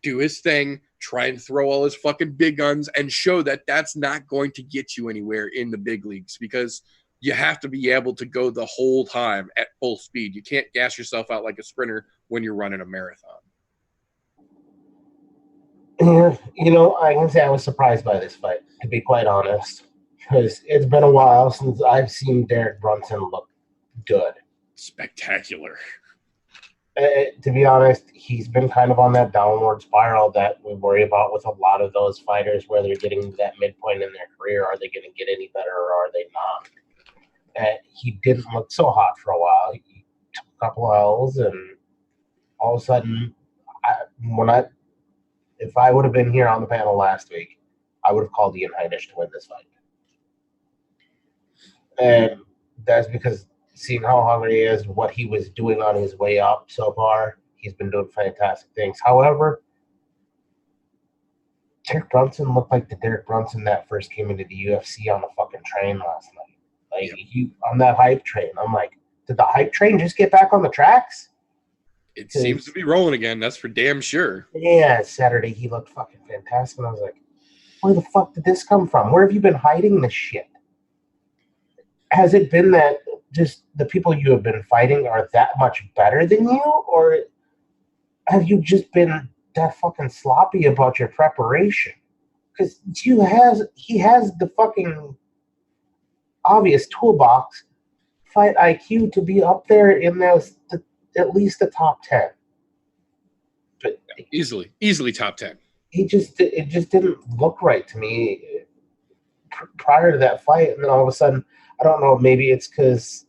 do his thing, try and throw all his fucking big guns, and show that that's not going to get you anywhere in the big leagues because you have to be able to go the whole time at full speed. You can't gas yourself out like a sprinter when you're running a marathon. Yeah, I can say I was surprised by this fight, to be quite honest, because it's been a while since I've seen Derek Brunson look good. Spectacular. To be honest, he's been kind of on that downward spiral that we worry about with a lot of those fighters, where they're getting to that midpoint in their career. Are they going to get any better, or are they not? And he didn't look so hot for a while. He took a couple L's, and all of a sudden, if I would have been here on the panel last week, I would have called Ian Heinisch to win this fight. And that's because seeing how hungry he is, what he was doing on his way up so far, he's been doing fantastic things. However, Derek Brunson looked like the Derek Brunson that first came into the UFC on the fucking train last night. Like, he on that hype train. I'm like, did the hype train just get back on the tracks? It seems to be rolling again. That's for damn sure. Yeah, Saturday he looked fucking fantastic. And I was like, where the fuck did this come from? Where have you been hiding this shit? Has it been that just the people you have been fighting are that much better than you? Or have you just been that fucking sloppy about your preparation? Because he has the fucking obvious toolbox, fight IQ to be up there in at least the top 10. But easily top 10. It just didn't look right to me prior to that fight, and then all of a sudden, I don't know, maybe it's because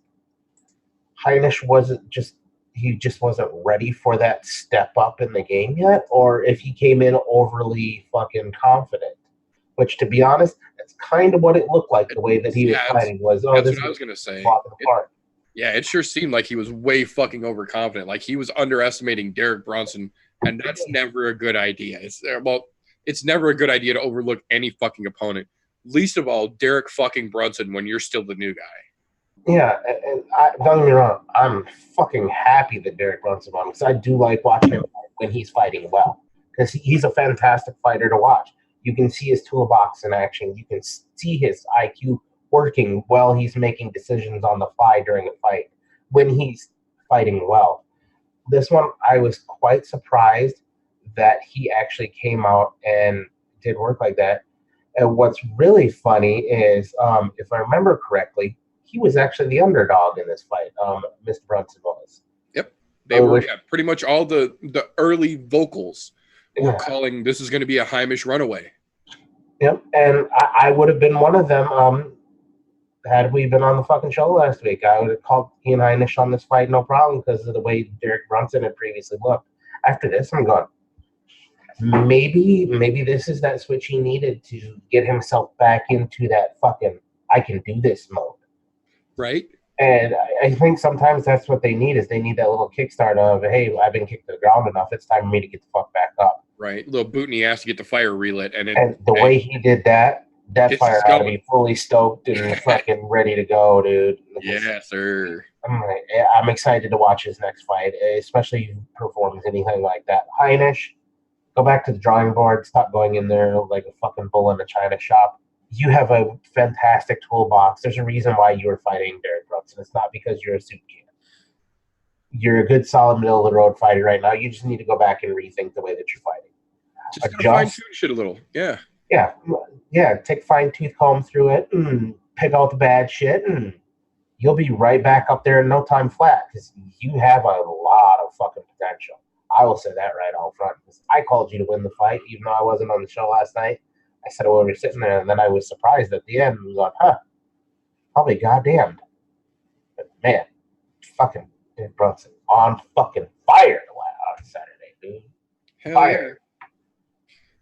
Heinisch just wasn't ready for that step up in the game yet, or if he came in overly fucking confident. Which, to be honest, that's kind of what it looked like. The way that he was fighting was, that's what I was gonna say. It sure seemed like he was way fucking overconfident. Like he was underestimating Derek Brunson, and that's never a good idea. It's never a good idea to overlook any fucking opponent. Least of all, Derek fucking Brunson when you're still the new guy. Yeah, and don't get me wrong, I'm fucking happy that Derek Brunson won, because I do like watching him when he's fighting well, because he's a fantastic fighter to watch. You can see his toolbox in action. You can see his IQ working while he's making decisions on the fly during a fight when he's fighting well. This one, I was quite surprised that he actually came out and did work like that. And what's really funny is, if I remember correctly, he was actually the underdog in this fight. Mr. Brunson was. Yep. They were pretty much all the early vocals were calling this is going to be a Heimisch runaway. Yep. And I would have been one of them had we been on the fucking show last week. I would have called Ian Heinisch on this fight, no problem, because of the way Derek Brunson had previously looked. After this, I'm going, maybe this is that switch he needed to get himself back into that fucking I can do this mode. Right. And I think sometimes that's what they need, is they need that little kickstart of, hey, I've been kicked to the ground enough. It's time for me to get the fuck back up. Right. A little boot in the ass to get the fire relit. And the way he did that fire had to be fully stoked and fucking ready to go, dude. Yeah, sir. I'm excited to watch his next fight, especially if he performs anything like that. Heinisch, go back to the drawing board. Stop going in there like a fucking bull in a china shop. You have a fantastic toolbox. There's a reason why you were fighting Derek Brunson. It's not because you're a soup can. You're a good, solid, middle-of-the-road fighter right now. You just need to go back and rethink the way that you're fighting. Just fine-tune shit a little. Yeah. Yeah. Take fine-tooth comb through it and pick out the bad shit, and you'll be right back up there in no time flat, because you have a lot of fucking potential. I will say that right out front, because I called you to win the fight, even though I wasn't on the show last night. I said, well, we were sitting there, and then I was surprised at the end. I was like, probably goddamned. But man, fucking Derek Brunson on fucking fire on Saturday, dude. Hell fire. Yeah.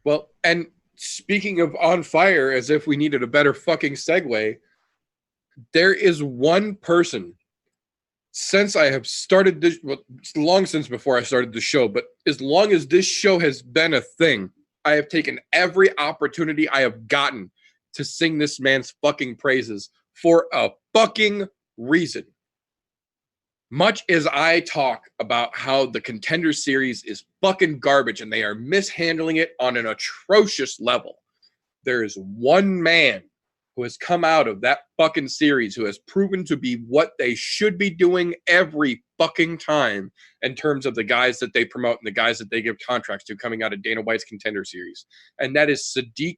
Well, and speaking of on fire, as if we needed a better fucking segue, there is one person since I have started this, well, it's long since before I started the show, but as long as this show has been a thing, I have taken every opportunity I have gotten to sing this man's fucking praises for a fucking reason. Much as I talk about how the Contender Series is fucking garbage and they are mishandling it on an atrocious level, there is one man who has come out of that fucking series, who has proven to be what they should be doing every fucking time in terms of the guys that they promote and the guys that they give contracts to coming out of Dana White's Contender Series. And that is Sadiq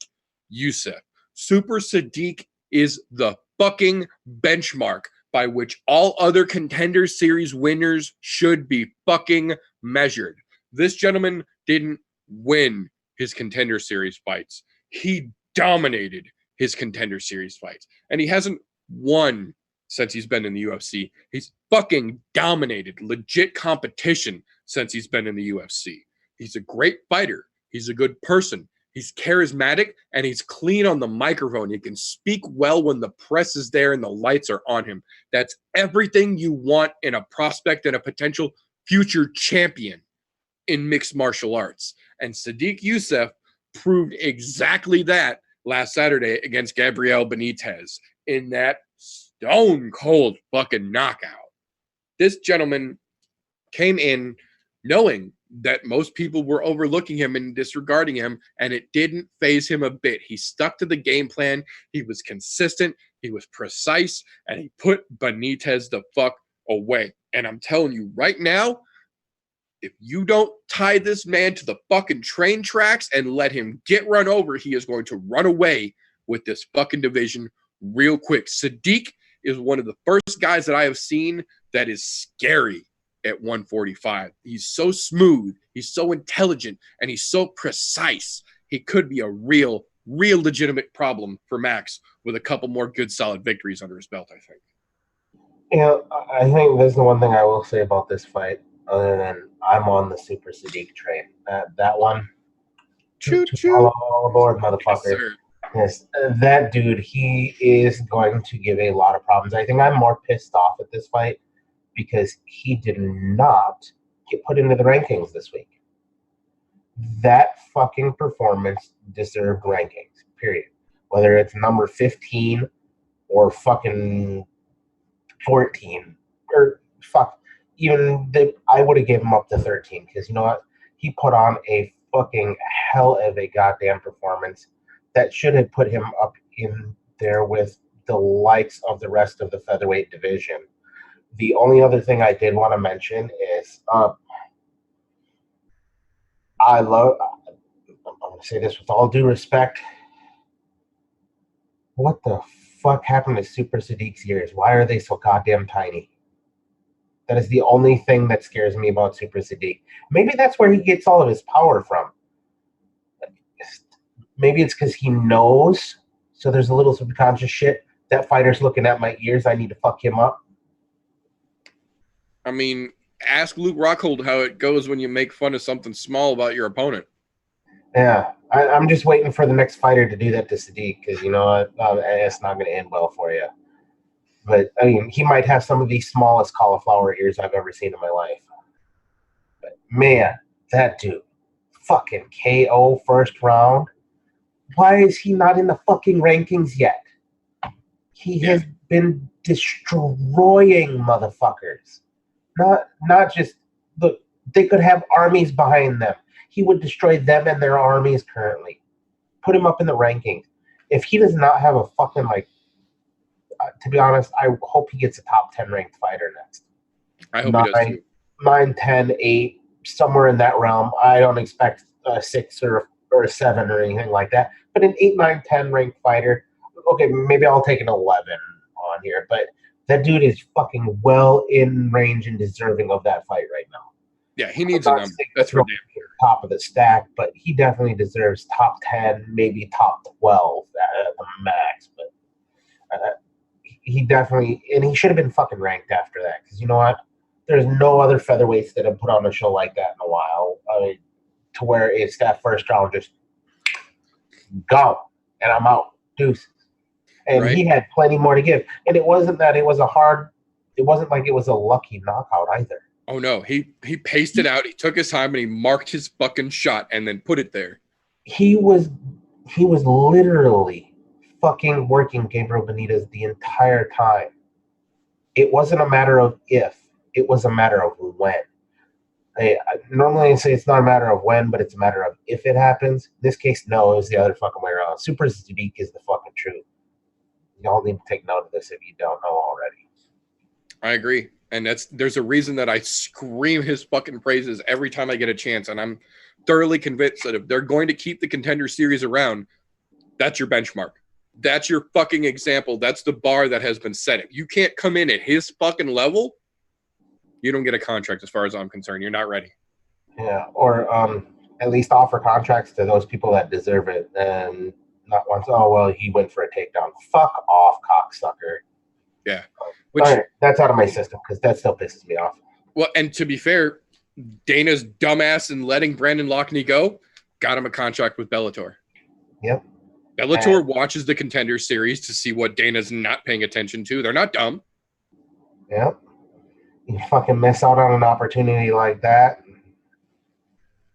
Youssef. Super Sadiq is the fucking benchmark by which all other Contender Series winners should be fucking measured. This gentleman didn't win his Contender Series fights. He dominated his Contender Series fights. And he hasn't won since he's been in the UFC. He's fucking dominated legit competition since he's been in the UFC. He's a great fighter. He's a good person. He's charismatic, and he's clean on the microphone. He can speak well when the press is there and the lights are on him. That's everything you want in a prospect and a potential future champion in mixed martial arts. And Sadiq Youssef proved exactly that last Saturday against Gabriel Benitez in that stone cold fucking knockout. This gentleman came in knowing that most people were overlooking him and disregarding him, and it didn't faze him a bit. He stuck to the game plan. He was consistent. He was precise, and he put Benitez the fuck away. And I'm telling you right now, if you don't tie this man to the fucking train tracks and let him get run over, he is going to run away with this fucking division real quick. Sadiq is one of the first guys that I have seen that is scary at 145. He's so smooth, he's so intelligent, and he's so precise. He could be a real legitimate problem for Max with a couple more good solid victories under his belt, I think. Yeah, I think there's the one thing I will say about this fight, other than I'm on the Super Sadiq train. That one. Choo-choo. All aboard, motherfucker. Yes, that dude, he is going to give a lot of problems. I think I'm more pissed off at this fight because he did not get put into the rankings this week. That fucking performance deserved rankings, period. Whether it's number 15 or fucking 14, or fuck, even I would have given him up to 13, because you know what? He put on a fucking hell of a goddamn performance that should have put him up in there with the likes of the rest of the featherweight division. The only other thing I did want to mention is I'm going to say this with all due respect. What the fuck happened to Super Sadiq's ears? Why are they so goddamn tiny? That is the only thing that scares me about Super Sadiq. Maybe that's where he gets all of his power from. Maybe it's because he knows, so there's a little subconscious shit. That fighter's looking at my ears. I need to fuck him up. I mean, ask Luke Rockhold how it goes when you make fun of something small about your opponent. Yeah, I'm just waiting for the next fighter to do that to Sadiq, because you know what? It's not going to end well for you. But, I mean, he might have some of the smallest cauliflower ears I've ever seen in my life. But, man, that dude, fucking KO first round. Why is he not in the fucking rankings yet? He has been destroying motherfuckers. Not just, look, they could have armies behind them. He would destroy them and their armies currently. Put him up in the rankings. If he does not have a fucking, like, to be honest, I hope he gets a top 10 ranked fighter next. I hope he does too. 9, 10, 8, somewhere in that realm. I don't expect a 6 or a 7 or anything like that. But an 8, 9, 10 ranked fighter, okay, maybe I'll take an 11 on here. But that dude is fucking well in range and deserving of that fight right now. Yeah, he needs a number. That's for damn sure. Top of the stack, but he definitely deserves top 10, maybe top 12 at the max. But he definitely, and he should have been fucking ranked after that, because you know what? There's no other featherweights that have put on a show like that in a while, to where it's that first round just go, and I'm out, deuces. And right. He had plenty more to give. And it wasn't that it wasn't like it was a lucky knockout either. Oh no, he paced it out, he took his time, and he marked his fucking shot and then put it there. He was literally fucking working Gabriel Benitez the entire time. It wasn't a matter of if, it was a matter of when. Normally I say it's not a matter of when, but it's a matter of if it happens. In this case, no, it was the other fucking way around. Super Sadiq is the fucking truth. Y'all need to take note of this if you don't know already. I agree. And there's a reason that I scream his fucking praises every time I get a chance. And I'm thoroughly convinced that if they're going to keep the Contender Series around, that's your benchmark. That's your fucking example. That's the bar that has been set. If you can't come in at his fucking level, you don't get a contract as far as I'm concerned. You're not ready. Yeah, or at least offer contracts to those people that deserve it, and not once. Oh well, he went for a takedown. Fuck off, cocksucker. Yeah. All right, that's out of my system because that still pisses me off. Well, and to be fair, Dana's dumbass in letting Brandon Loughnane go got him a contract with Bellator. Yep. Bellator watches the Contender Series to see what Dana's not paying attention to. They're not dumb. Yep. You fucking miss out on an opportunity like that.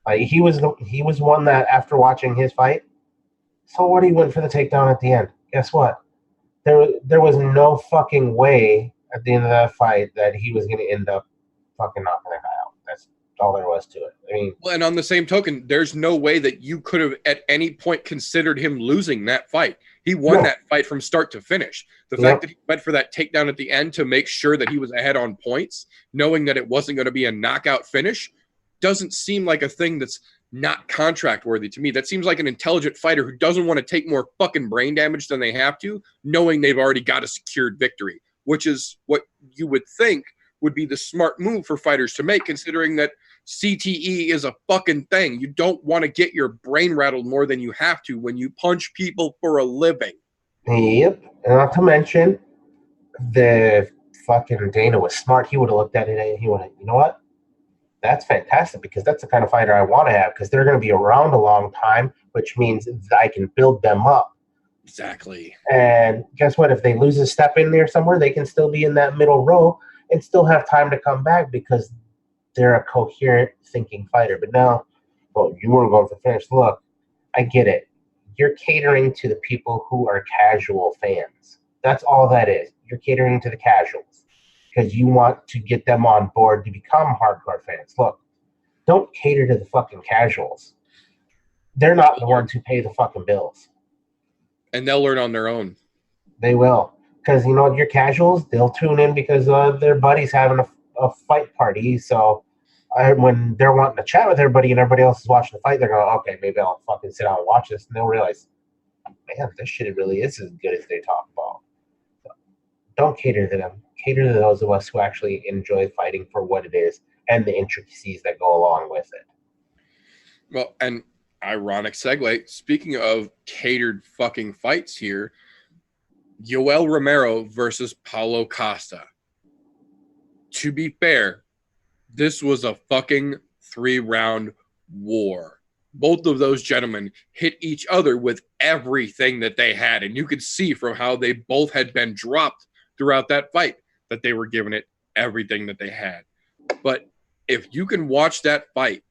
Like he was one that after watching his fight, so what, he went for the takedown at the end. Guess what? There was no fucking way at the end of that fight that he was going to end up fucking knocking that guy out. That's all there was to it. I mean, well, and on the same token, there's no way that you could have at any point considered him losing that fight. He won that fight from start to finish. The fact that he went for that takedown at the end to make sure that he was ahead on points, knowing that it wasn't going to be a knockout finish, doesn't seem like a thing that's not contract worthy to me. That seems like an intelligent fighter who doesn't want to take more fucking brain damage than they have to, knowing they've already got a secured victory, which is what you would think would be the smart move for fighters to make, considering that CTE is a fucking thing. You don't want to get your brain rattled more than you have to when you punch people for a living. Yep. And not to mention, the fucking Dana was smart. He would have looked at it and he would have, you know what? That's fantastic, because that's the kind of fighter I want to have, because they're going to be around a long time, which means I can build them up. Exactly. And guess what? If they lose a step in there somewhere, they can still be in that middle row and still have time to come back because they're a coherent thinking fighter. But now, well, you weren't going for finish. Look, I get it. You're catering to the people who are casual fans. That's all that is. You're catering to the casuals because you want to get them on board to become hardcore fans. Look, don't cater to the fucking casuals. They're not the ones who pay the fucking bills. And they'll learn on their own. They will. Because, you know, your casuals, they'll tune in because their buddy's having a fight party. So when they're wanting to chat with everybody and everybody else is watching the fight, they're going, okay, maybe I'll fucking sit down and watch this. And they'll realize, man, this shit really is as good as they talk about. So don't cater to them. Cater to those of us who actually enjoy fighting for what it is and the intricacies that go along with it. Well, and ironic segue, speaking of catered fucking fights here, Yoel Romero versus Paulo Costa. To be fair, this was a fucking 3-round war. Both of those gentlemen hit each other with everything that they had, and you could see from how they both had been dropped throughout that fight that they were giving it everything that they had. But if you can watch that fight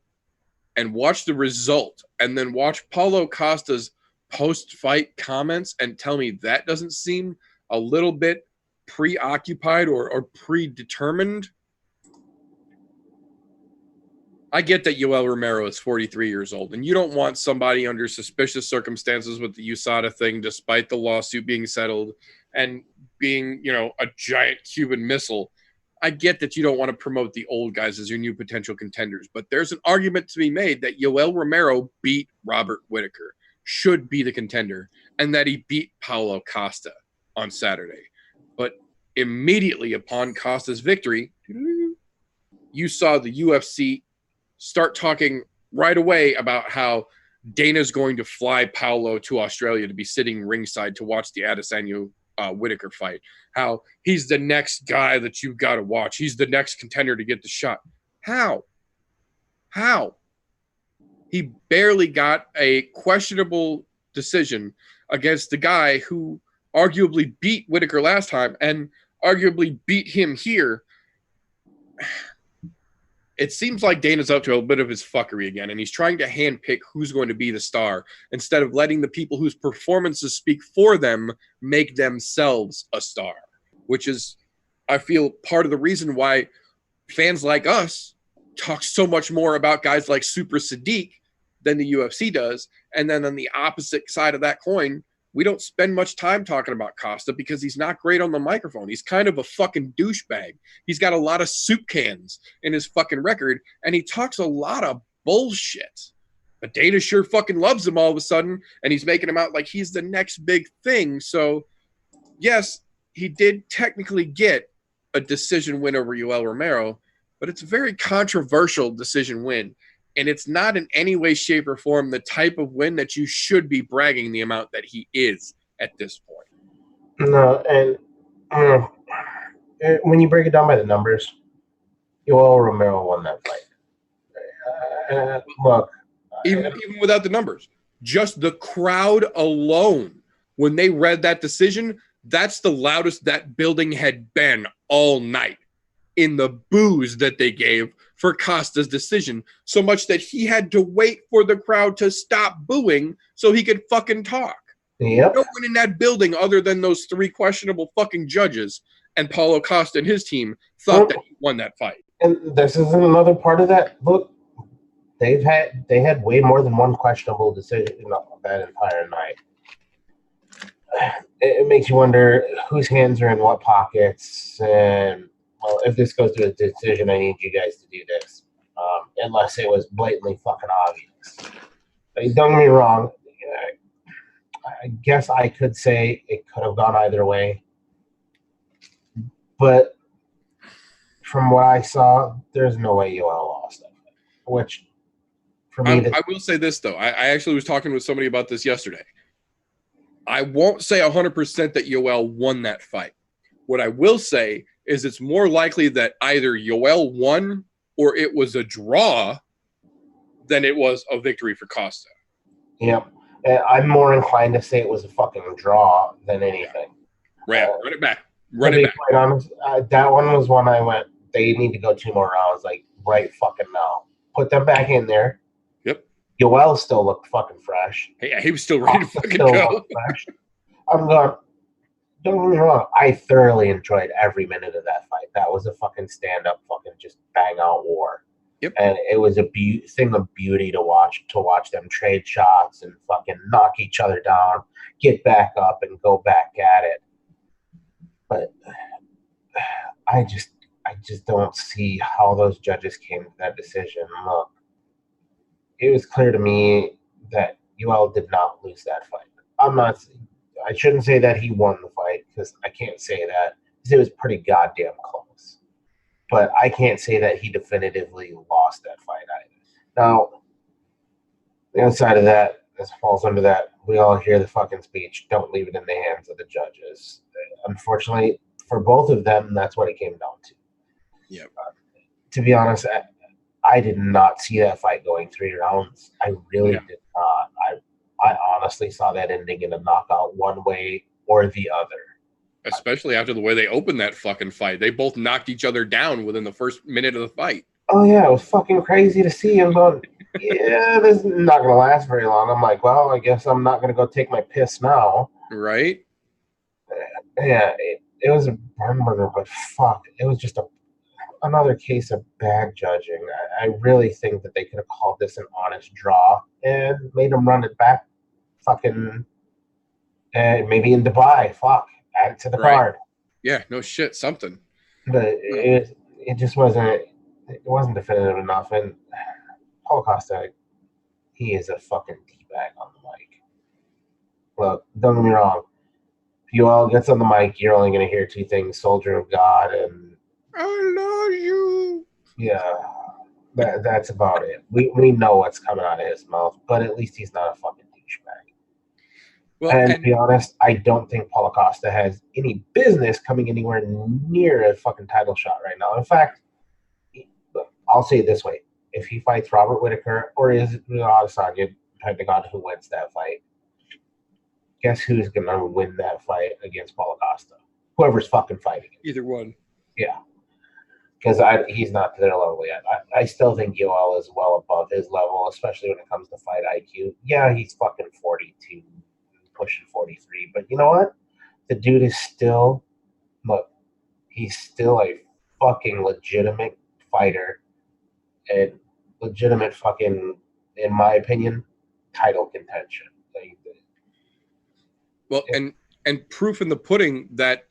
and watch the result and then watch Paulo Costa's post-fight comments and tell me that doesn't seem a little bit preoccupied or predetermined, I get that Yoel Romero is 43 years old, and you don't want somebody under suspicious circumstances with the USADA thing, despite the lawsuit being settled and being, you know, a giant Cuban missile. I get that you don't want to promote the old guys as your new potential contenders, but there's an argument to be made that Yoel Romero beat Robert Whittaker, should be the contender, and that he beat Paulo Costa on Saturday. But immediately upon Costa's victory, you saw the UFC start talking right away about how Dana's going to fly Paulo to Australia to be sitting ringside to watch the Adesanya Whittaker fight. How he's the next guy that you've got to watch. He's the next contender to get the shot. How? He barely got a questionable decision against the guy who arguably beat Whittaker last time and arguably beat him here. It seems like Dana's up to a bit of his fuckery again, and he's trying to handpick who's going to be the star instead of letting the people whose performances speak for them make themselves a star, which is, I feel, part of the reason why fans like us talk so much more about guys like Super Sadiq than the UFC does. And then on the opposite side of that coin, we don't spend much time talking about Costa because he's not great on the microphone. He's kind of a fucking douchebag. He's got a lot of soup cans in his fucking record, and he talks a lot of bullshit. But Dana sure fucking loves him all of a sudden, and he's making him out like he's the next big thing. So, yes, he did technically get a decision win over Yoel Romero, but it's a very controversial decision win. And it's not in any way, shape, or form the type of win that you should be bragging the amount that he is at this point. No, and when you break it down by the numbers, Yoel Romero won that fight. Look, even without the numbers, just the crowd alone, when they read that decision, that's the loudest that building had been all night in the boos that they gave for Costa's decision, so much that he had to wait for the crowd to stop booing so he could fucking talk. Yep. No one in that building other than those 3 questionable fucking judges and Paulo Costa and his team thought that he won that fight. And this is another part of that. Look, they had way more than one questionable decision that entire night. It makes you wonder whose hands are in what pockets, and well, if this goes to a decision, I need you guys to do this, unless it was blatantly fucking obvious. Don't get me wrong. I guess I could say it could have gone either way, but from what I saw, there's no way Yoel lost it. Which, for me, I will say this though. I actually was talking with somebody about this yesterday. I won't say 100% that Yoel won that fight. What I will say is it's more likely that either Yoel won or it was a draw than it was a victory for Costa. Yep. I'm more inclined to say it was a fucking draw than anything. Run it back. Run it back. Quite honest, that one was one I went, they need to go 2 more rounds, like right fucking now. Put them back in there. Yep. Yoel still looked fucking fresh. Hey, he was still ready to fucking go. I'm going, don't get me wrong, I thoroughly enjoyed every minute of that fight. That was a fucking stand-up, fucking just bang-out war. Yep. And it was a thing of beauty to watch them trade shots and fucking knock each other down, get back up and go back at it. But I just don't see how those judges came to that decision. Look, it was clear to me that Yoel did not lose that fight. I shouldn't say that he won the fight because I can't say that because it was pretty goddamn close. But I can't say that he definitively lost that fight either. Now, the other side of that, this falls under that, we all hear the fucking speech, don't leave it in the hands of the judges. Unfortunately, for both of them, that's what it came down to. Yeah. To be honest, I did not see that fight going 3 rounds. I really did not. I honestly saw that ending in a knockout one way or the other. Especially after the way they opened that fucking fight. They both knocked each other down within the first minute of the fight. Oh, yeah, it was fucking crazy to see him going, yeah, this is not going to last very long. I'm like, well, I guess I'm not going to go take my piss now. Right? Yeah, it was a burn burner, but fuck, it was just another case of bad judging. I really think that they could have called this an honest draw and made them run it back fucking maybe in Dubai. Fuck. Add it to the card. Yeah, no shit, something. But it just wasn't definitive enough. And Paulo Costa, he is a fucking D-bag on the mic. Look, don't get me wrong. If Yoel gets on the mic, you're only going to hear 2 things, Soldier of God and I love you. Yeah. That's about it. We know what's coming out of his mouth, but at least he's not a fucking douchebag. Well, and to be honest, I don't think Paulo Costa has any business coming anywhere near a fucking title shot right now. In fact, I'll say it this way. If he fights Robert Whittaker or is it Adesanya, depending on who wins that fight, guess who's going to win that fight against Paulo Costa? Whoever's fucking fighting him. Either one. Yeah. Because he's not to their level yet. I still think Yoel is well above his level, especially when it comes to fight IQ. Yeah, he's fucking 42, pushing 43. But you know what? The dude is still, look, he's still a fucking legitimate fighter and legitimate fucking, in my opinion, title contention. Well, and proof in the pudding that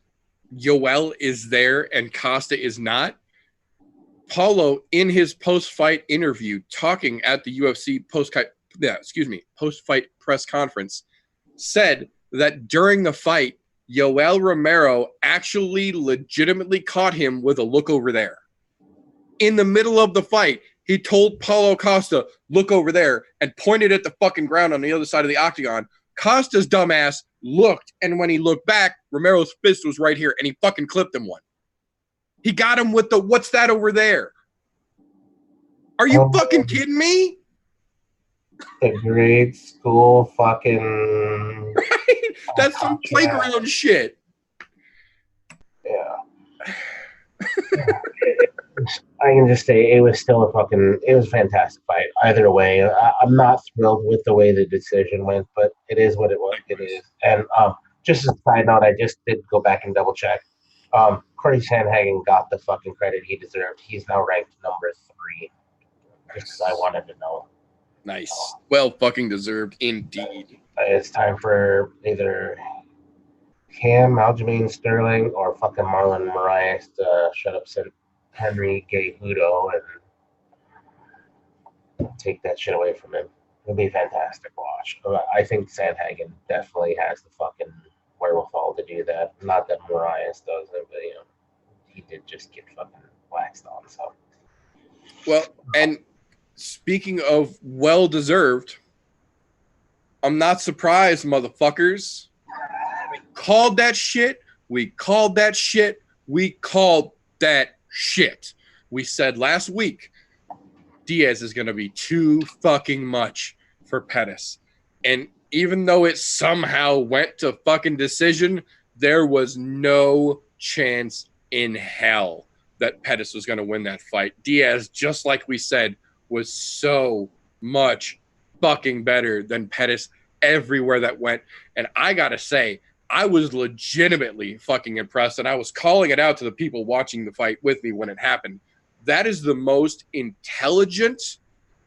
Yoel is there and Costa is not. Paulo, in his post-fight interview, talking at the UFC post-fight press conference, said that during the fight, Yoel Romero actually legitimately caught him with a look over there. In the middle of the fight, he told Paulo Costa, look over there, and pointed at the fucking ground on the other side of the octagon. Costa's dumbass looked, and when he looked back, Romero's fist was right here, and he fucking clipped him one. He got him with the, what's that over there? Are you fucking kidding me? The grade school fucking... Right? That's some playground shit. Yeah. I can just say it was still it was a fantastic fight. Either way, I'm not thrilled with the way the decision went, but it is what it is. And just as a side note, I just did go back and double check. Corey Sandhagen got the fucking credit he deserved. He's now ranked number 3. Just because I wanted to know. Nice. Well fucking deserved indeed. It's time for either Cam, Aljamain Sterling, or fucking Marlon Moraes to shut up Henry Gay Hudo and take that shit away from him. It'll be a fantastic watch. I think Sandhagen definitely has the fucking wherewithal to do that. Not that Moraes doesn't, but he did just get fucking waxed on. So, well, and speaking of well deserved, I'm not surprised, motherfuckers. We called that shit. We called that shit. We called that shit. We said last week Diaz is going to be too fucking much for Pettis. And even though it somehow went to fucking decision, there was no chance in hell that Pettis was going to win that fight. Diaz, just like we said, was so much fucking better than Pettis everywhere that went. And I got to say, I was legitimately fucking impressed, and I was calling it out to the people watching the fight with me when it happened. That is the most intelligent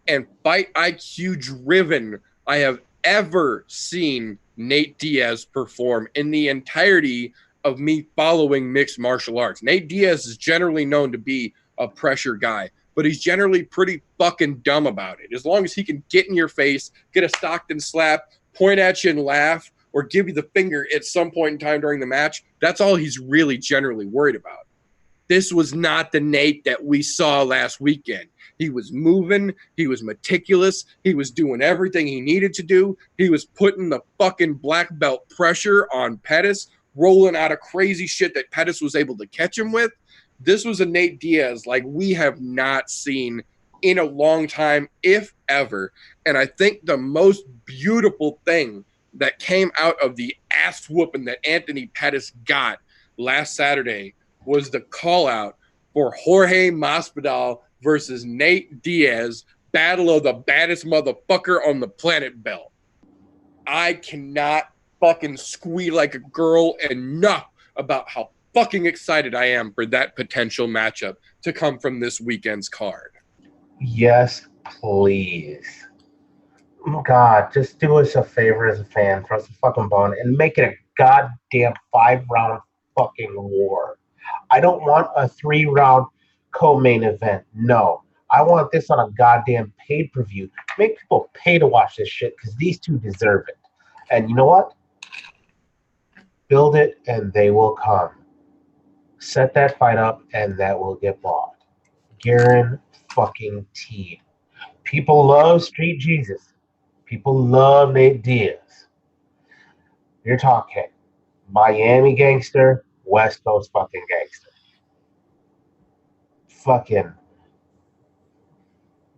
and fight IQ driven I have ever seen Nate Diaz perform in the entirety of me following mixed martial arts. Nate Diaz is generally known to be a pressure guy, but he's generally pretty fucking dumb about it. As long as he can get in your face, get a Stockton slap, point at you and laugh, or give you the finger at some point in time during the match, that's all he's really generally worried about. This was not the Nate that we saw last weekend. He was moving. He was meticulous. He was doing everything he needed to do. He was putting the fucking black belt pressure on Pettis, rolling out of crazy shit that Pettis was able to catch him with. This was a Nate Diaz like we have not seen in a long time, if ever. And I think the most beautiful thing that came out of the ass whooping that Anthony Pettis got last Saturday was the call out for Jorge Masvidal versus Nate Diaz, battle of the baddest motherfucker on the planet belt. I cannot fucking squeal like a girl enough about how fucking excited I am for that potential matchup to come from this weekend's card. Yes, please. God, just do us a favor as a fan, throw us a fucking bone, and make it a goddamn 5-round fucking war. I don't want a 3-round co-main event. No. I want this on a goddamn pay-per-view. Make people pay to watch this shit because these two deserve it. And you know what? Build it and they will come. Set that fight up and that will get bought. Guaranteed. People love Street Jesus. People love Nate Diaz. You're talking Miami gangster, West Coast fucking gangster. Fucking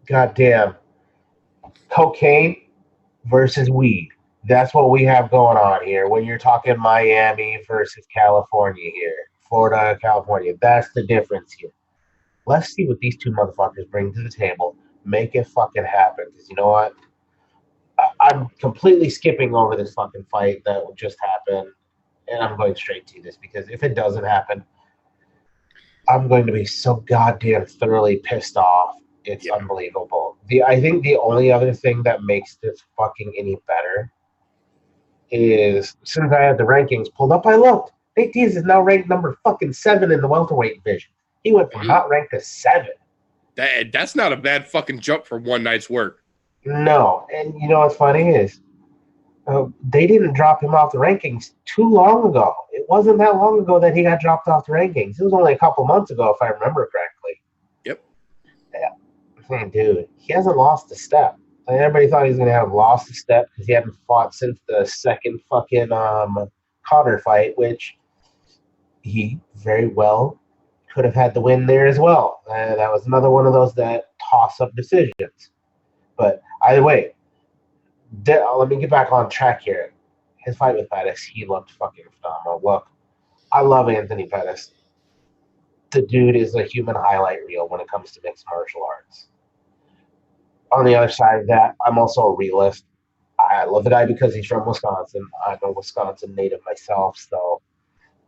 goddamn cocaine versus weed. That's what we have going on here. When you're talking Miami versus California here, Florida, California, that's the difference here. Let's see what these two motherfuckers bring to the table. Make it fucking happen. Because you know what? I'm completely skipping over this fucking fight that just happened, and I'm going straight to this because if it doesn't happen, I'm going to be so goddamn thoroughly pissed off. It's unbelievable. I think the only other thing that makes this fucking any better is since I had the rankings pulled up, I looked. Nate Diaz is now ranked number fucking 7 in the welterweight division. He went from not ranked to 7. That's not a bad fucking jump for one night's work. No, and you know what's funny is they didn't drop him off the rankings too long ago. It wasn't that long ago that he got dropped off the rankings. It was only a couple months ago, if I remember correctly. Yep. Yeah. Dude, he hasn't lost a step. And everybody thought he was going to have lost a step because he hadn't fought since the second fucking Connor fight, which he very well could have had the win there as well. That was another one of those that toss-up decisions. But either way, let me get back on track here. His fight with Pettis, he looked fucking phenomenal. Look, I love Anthony Pettis. The dude is a human highlight reel when it comes to mixed martial arts. On the other side of that, I'm also a realist. I love the guy because he's from Wisconsin. I'm a Wisconsin native myself, so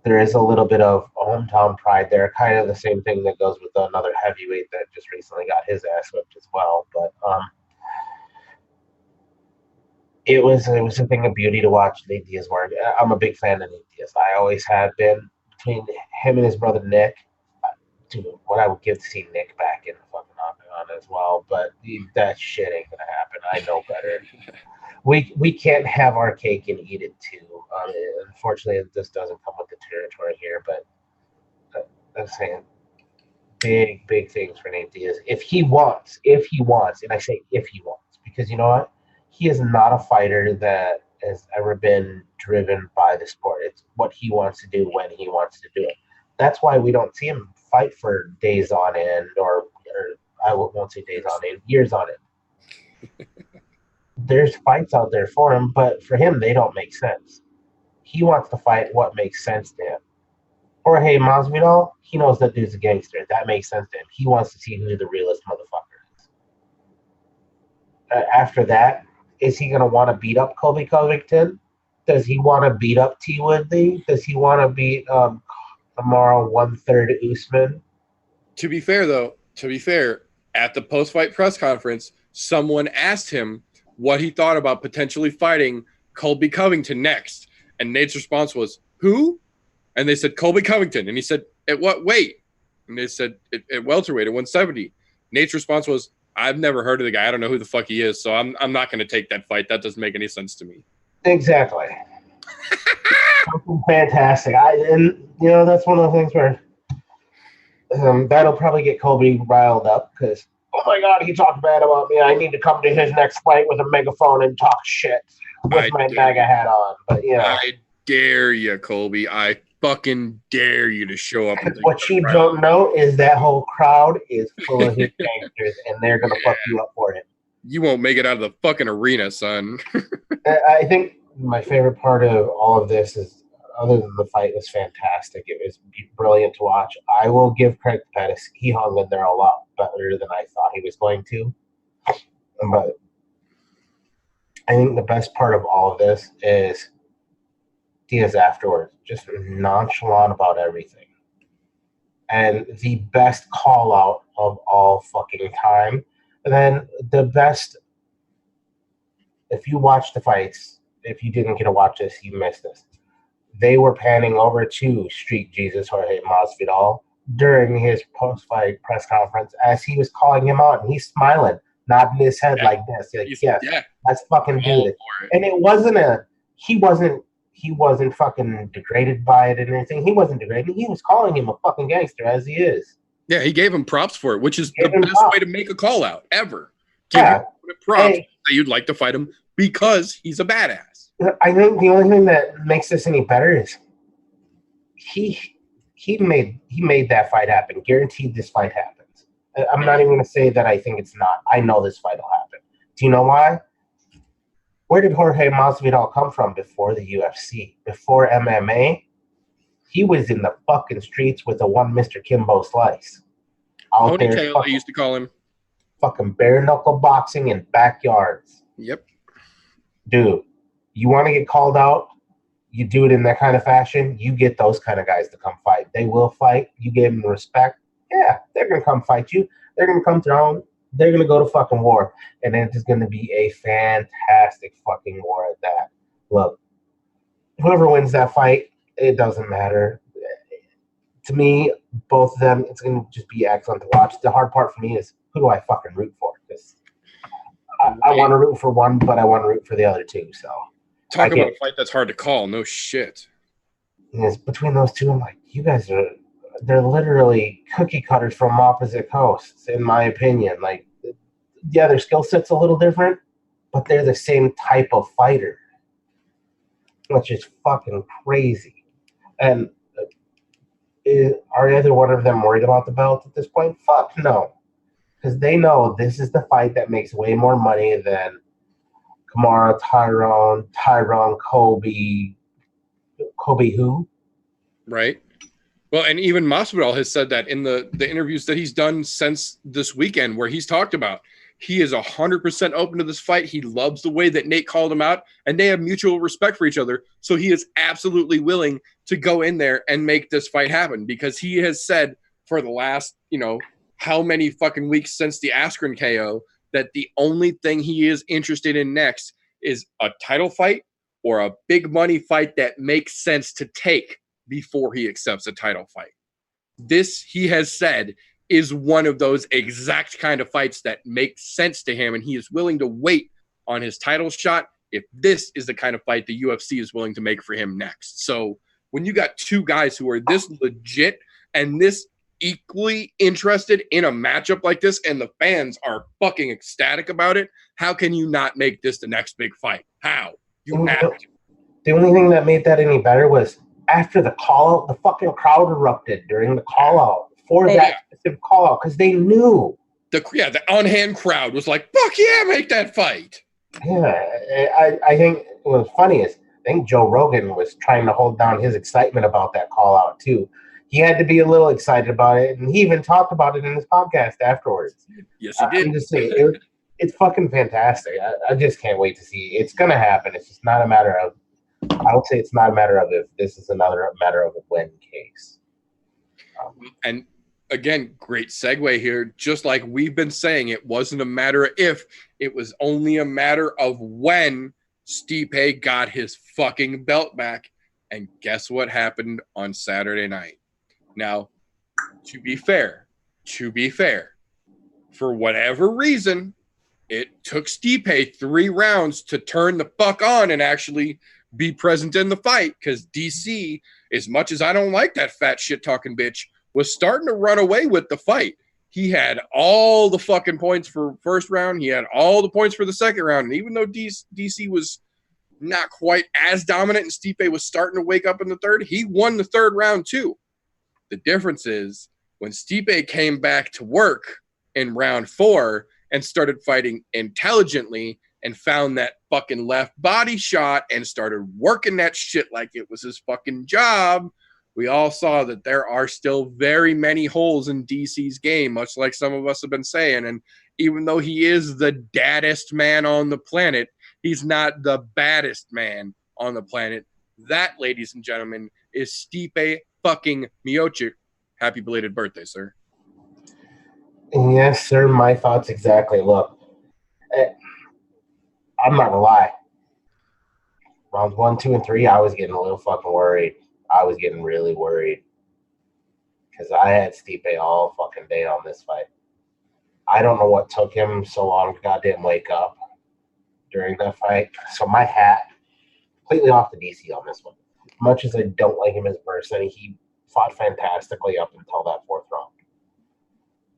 there is a little bit of hometown pride there. Kind of the same thing that goes with another heavyweight that just recently got his ass whipped as well. But it was a thing of beauty to watch Nate Diaz work. I'm a big fan of Nate Diaz. I always have been. Between him and his brother Nick, dude, what I would give to see Nick back in the fucking octagon as well. But that shit ain't gonna happen. I know better. We can't have our cake and eat it too. Unfortunately, this doesn't come with the territory here. But I'm saying big things for Nate Diaz. If he wants, and I say if he wants, because you know what? He is not a fighter that has ever been driven by the sport. It's what he wants to do when he wants to do it. That's why we don't see him fight for days on end, or I won't say days on end, years on end. There's fights out there for him, but for him, they don't make sense. He wants to fight what makes sense to him. Jorge Masvidal, he knows that dude's a gangster. That makes sense to him. He wants to see who the realest motherfucker is. After that, is he going to want to beat up Colby Covington? Does he want to beat up T. Woodley? Does he want to beat Amaro 1/3 Usman? To be fair, at the post-fight press conference, someone asked him what he thought about potentially fighting Colby Covington next. And Nate's response was, who? And they said, Colby Covington. And he said, at what weight? And they said, at welterweight, at 170. Nate's response was, I've never heard of the guy. I don't know who the fuck he is, so I'm not going to take that fight. That doesn't make any sense to me. Exactly. Fantastic. And that's one of the things where that'll probably get Colby riled up because, oh my God, he talked bad about me. I need to come to his next fight with a megaphone and talk shit with my MAGA hat on. But I dare you, Colby. I fucking dare you to show up. What you don't know is that whole crowd is full of his gangsters, and they're gonna fuck you up for him. You won't make it out of the fucking arena, son. I think my favorite part of all of this is, other than the fight was fantastic, it was brilliant to watch. I will give credit to Pettis. He hung in there a lot better than I thought he was going to. But I think the best part of all of this is Diaz afterwards, just nonchalant about everything. And the best call out of all fucking time. And then the best, if you watch the fights, if you didn't get to watch this, you missed this. They were panning over to Street Jesus Jorge Masvidal during his post-fight press conference as he was calling him out, and he's smiling, nodding his head like this. Like, yes, that's fucking dude. And it wasn't he wasn't fucking degraded by it and anything. He wasn't degraded. He was calling him a fucking gangster as he is. Yeah, he gave him props for it, which is the best way to make a call out ever. Give him props that you'd like to fight him because he's a badass. I think the only thing that makes this any better is he made that fight happen. Guaranteed this fight happens. I'm not even going to say that I think it's not. I know this fight will happen. Do you know why? Where did Jorge Masvidal come from before the UFC? Before MMA? He was in the fucking streets with a one Mr. Kimbo Slice. Ponytail, I used to call him. Fucking bare knuckle boxing in backyards. Yep. Dude, you want to get called out? You do it in that kind of fashion, you get those kind of guys to come fight. They will fight. You give them respect. Yeah, they're going to come fight you. They're going to come through. They're going to go to fucking war. And it is going to be a fantastic fucking war at that. Look, whoever wins that fight, it doesn't matter. To me, both of them, it's going to just be excellent to watch. The hard part for me is who do I fucking root for? Because I want to root for one, but I want to root for the other two. So talk about a fight that's hard to call. No shit. It's between those two, I'm like, you guys they're literally cookie cutters from opposite coasts, in my opinion. Like, yeah, their skill set's a little different, but they're the same type of fighter, which is fucking crazy. And are either one of them worried about the belt at this point? Fuck no. Because they know this is the fight that makes way more money than Kamara, Tyrone, Kobe who? Right. Well, and even Masvidal has said that in the interviews that he's done since this weekend, where he's talked about he is 100% open to this fight. He loves the way that Nate called him out, and they have mutual respect for each other. So he is absolutely willing to go in there and make this fight happen, because he has said for the last, how many fucking weeks since the Askren KO that the only thing he is interested in next is a title fight or a big money fight that makes sense to take before he accepts a title fight. This, he has said, is one of those exact kind of fights that make sense to him, and he is willing to wait on his title shot if this is the kind of fight the UFC is willing to make for him next. So when you got two guys who are this legit and this equally interested in a matchup like this, and the fans are fucking ecstatic about it, how can you not make this the next big fight? How? You have to. The only thing that made that any better was after the call out, the fucking crowd erupted during the call out for specific call out, because they knew. The on-hand crowd was like, fuck yeah, make that fight. Yeah, I think what was funny is I think Joe Rogan was trying to hold down his excitement about that call out too. He had to be a little excited about it, and he even talked about it in his podcast afterwards. Yes, he did. I'm just saying, it's fucking fantastic. I just can't wait to see. It's going to happen. It's just not a matter of, I would say it's not a matter of if. This is another matter of a when case. And again, great segue here. Just like we've been saying, it wasn't a matter of if, it was only a matter of when Stipe got his fucking belt back. And guess what happened on Saturday night? Now, to be fair, for whatever reason, it took Stipe 3 rounds to turn the fuck on and actually be present in the fight, because DC, as much as I don't like that fat shit talking bitch, was starting to run away with the fight. He had all the fucking points for first round. He had all the points for the second round. And even though DC was not quite as dominant and Stipe was starting to wake up in the third, he won the third round too. The difference is when Stipe came back to work in round 4 and started fighting intelligently and found that fucking left body shot and started working that shit like it was his fucking job, we all saw that there are still very many holes in DC's game, much like some of us have been saying. And even though he is the daddest man on the planet, he's not the baddest man on the planet. That, ladies and gentlemen, is Stipe fucking Miocic. Happy belated birthday, sir. Yes, sir. My thoughts exactly. Look, I'm not gonna lie. Rounds 1, 2, and 3, I was getting a little fucking worried. I was getting really worried because I had Stipe all fucking day on this fight. I don't know what took him so long to goddamn wake up during that fight. So my hat completely off the DC on this one. As much as I don't like him as a person, he fought fantastically up until that 4th round.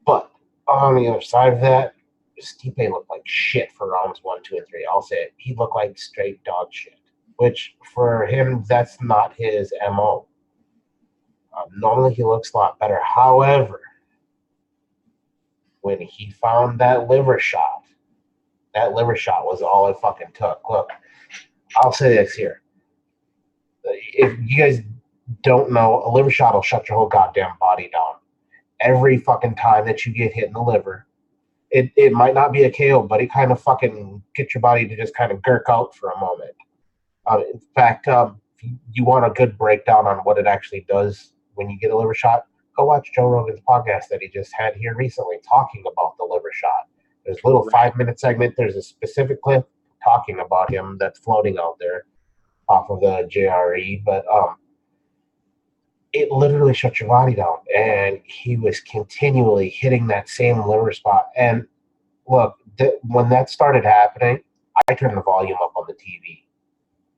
But on the other side of that, Stipe looked like shit for rounds 1, 2, and 3. I'll say it. He looked like straight dog shit, which for him, that's not his MO. Normally, he looks a lot better. However, when he found that liver shot was all it fucking took. Look, I'll say this here. If you guys don't know, a liver shot will shut your whole goddamn body down. Every fucking time that you get hit in the liver, it might not be a KO, but it kind of fucking gets your body to just kind of gurk out for a moment. In fact, if you want a good breakdown on what it actually does when you get a liver shot, go watch Joe Rogan's podcast that he just had here recently talking about the liver shot. There's a little 5-minute segment. There's a specific clip talking about him that's floating out there. off of the JRE, but it literally shut your body down. And he was continually hitting that same liver spot. And look, when that started happening, I turned the volume up on the TV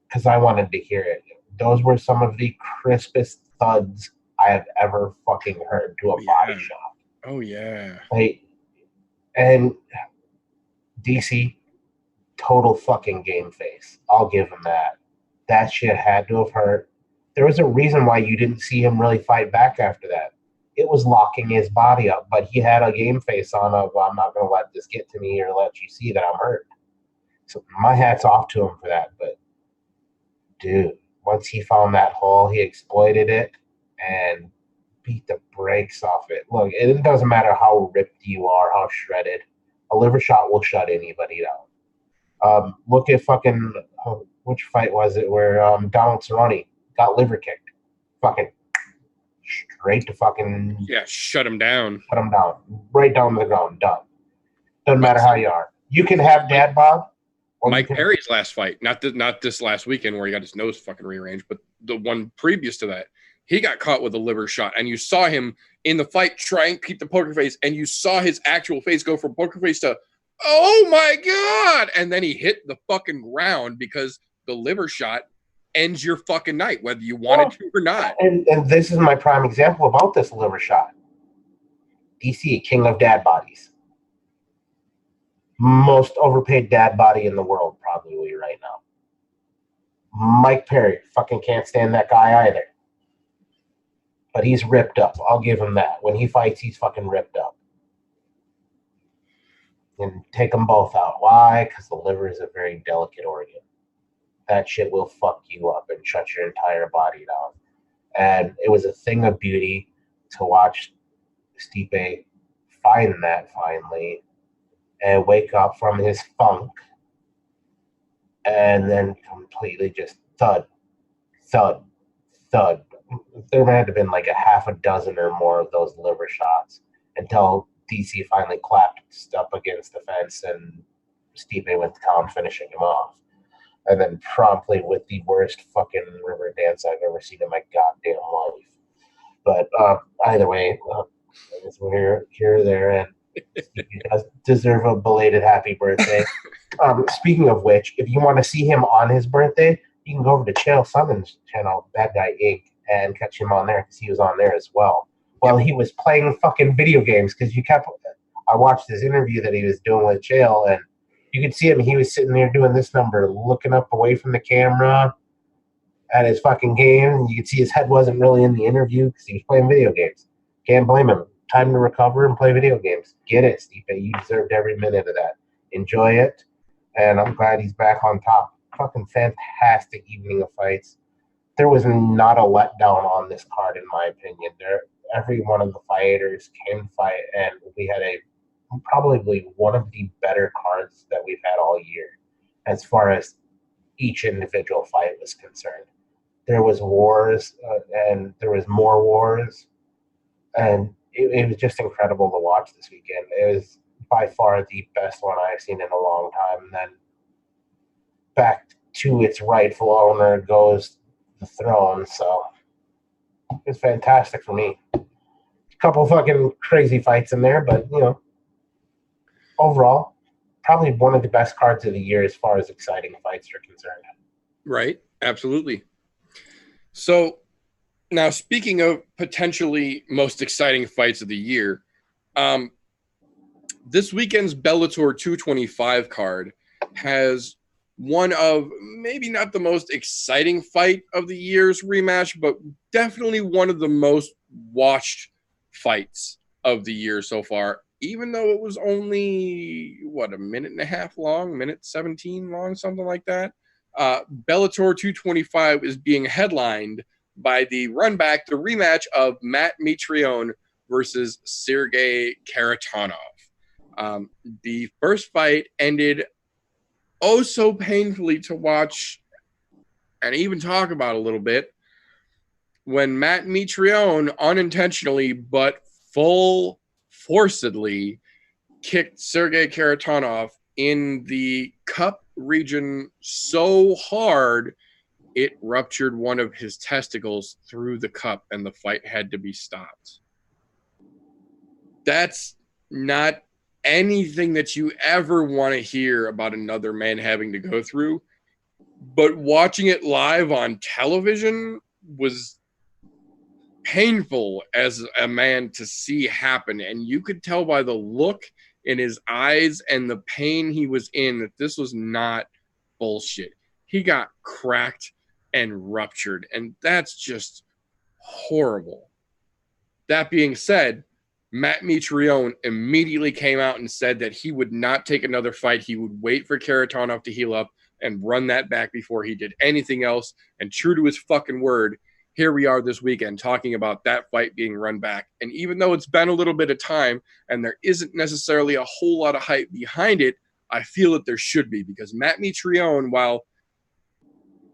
because I wanted to hear it. Those were some of the crispest thuds I have ever fucking heard to a body shot. Oh yeah. And DC, total fucking game face. I'll give him that. That shit had to have hurt. There was a reason why you didn't see him really fight back after that. It was locking his body up, but he had a game face on of, I'm not going to let this get to me or let you see that I'm hurt. So my hat's off to him for that. But, dude, once he found that hole, he exploited it and beat the brakes off it. Look, it doesn't matter how ripped you are, how shredded. A liver shot will shut anybody down. Look at fucking, which fight was it where Donald Cerrone got liver kicked? Fucking straight to fucking... Yeah, shut him down. Shut him down. Right down to the ground. Done. Doesn't matter how you are. You can have dad bod. Mike Perry's last fight, not this last weekend where he got his nose fucking rearranged, but the one previous to that, he got caught with a liver shot, and you saw him in the fight try and keep the poker face, and you saw his actual face go from poker face to, oh my God, and then he hit the fucking ground because the liver shot ends your fucking night, whether you wanted to or not. And this is my prime example about this liver shot. DC, king of dad bodies. Most overpaid dad body in the world, probably right now. Mike Perry, fucking can't stand that guy either. But he's ripped up. I'll give him that. When he fights, he's fucking ripped up. And take them both out. Why? Because the liver is a very delicate organ. That shit will fuck you up and shut your entire body down. And it was a thing of beauty to watch Stipe find that finally and wake up from his funk and then completely just thud, thud, thud. There had to have been like a half a dozen or more of those liver shots until DC finally clapped up against the fence and Stipe went to town finishing him off. And then promptly with the worst fucking river dance I've ever seen in my goddamn life. But either way, we're here, there, and he does deserve a belated happy birthday. Speaking of which, if you want to see him on his birthday, you can go over to Chael Sonnen's channel, Bad Guy Inc., and catch him on there because he was on there as well. Well, he was playing fucking video games because I watched this interview that he was doing with Chael, and you could see him. He was sitting there doing this number, looking up away from the camera at his fucking game. You could see his head wasn't really in the interview because he was playing video games. Can't blame him. Time to recover and play video games. Get it, Stipe. You deserved every minute of that. Enjoy it. And I'm glad he's back on top. Fucking fantastic evening of fights. There was not a letdown on this card, in my opinion. Every one of the fighters came to fight, and we had probably one of the better cards that we've had all year as far as each individual fight was concerned. There was wars, and there was more wars, and it was just incredible to watch this weekend. It was by far the best one I've seen in a long time. And then back to its rightful owner goes the throne, so it's fantastic for me. A couple fucking crazy fights in there, but overall, probably one of the best cards of the year as far as exciting fights are concerned. Right. Absolutely. So now, speaking of potentially most exciting fights of the year, this weekend's Bellator 225 card has one of maybe not the most exciting fight of the year's rematch, but definitely one of the most watched fights of the year so far, even though it was only, a minute and a half long, minute 17 long, something like that. Bellator 225 is being headlined by the rematch of Matt Mitrione versus Sergey Karatanov. The first fight ended so painfully to watch and even talk about a little bit when Matt Mitrione unintentionally but full forcedly kicked Sergey Karatanov in the cup region so hard it ruptured one of his testicles through the cup and the fight had to be stopped. That's not anything that you ever want to hear about another man having to go through. But watching it live on television was painful as a man to see happen. And you could tell by the look in his eyes and the pain he was in that this was not bullshit. He got cracked and ruptured, and that's just horrible. That being said, Matt Mitrione immediately came out and said that he would not take another fight. He would wait for Kharitonov to heal up and run that back before he did anything else. And true to his fucking word, here we are this weekend talking about that fight being run back. And even though it's been a little bit of time and there isn't necessarily a whole lot of hype behind it, I feel that there should be, because Matt Mitrione, while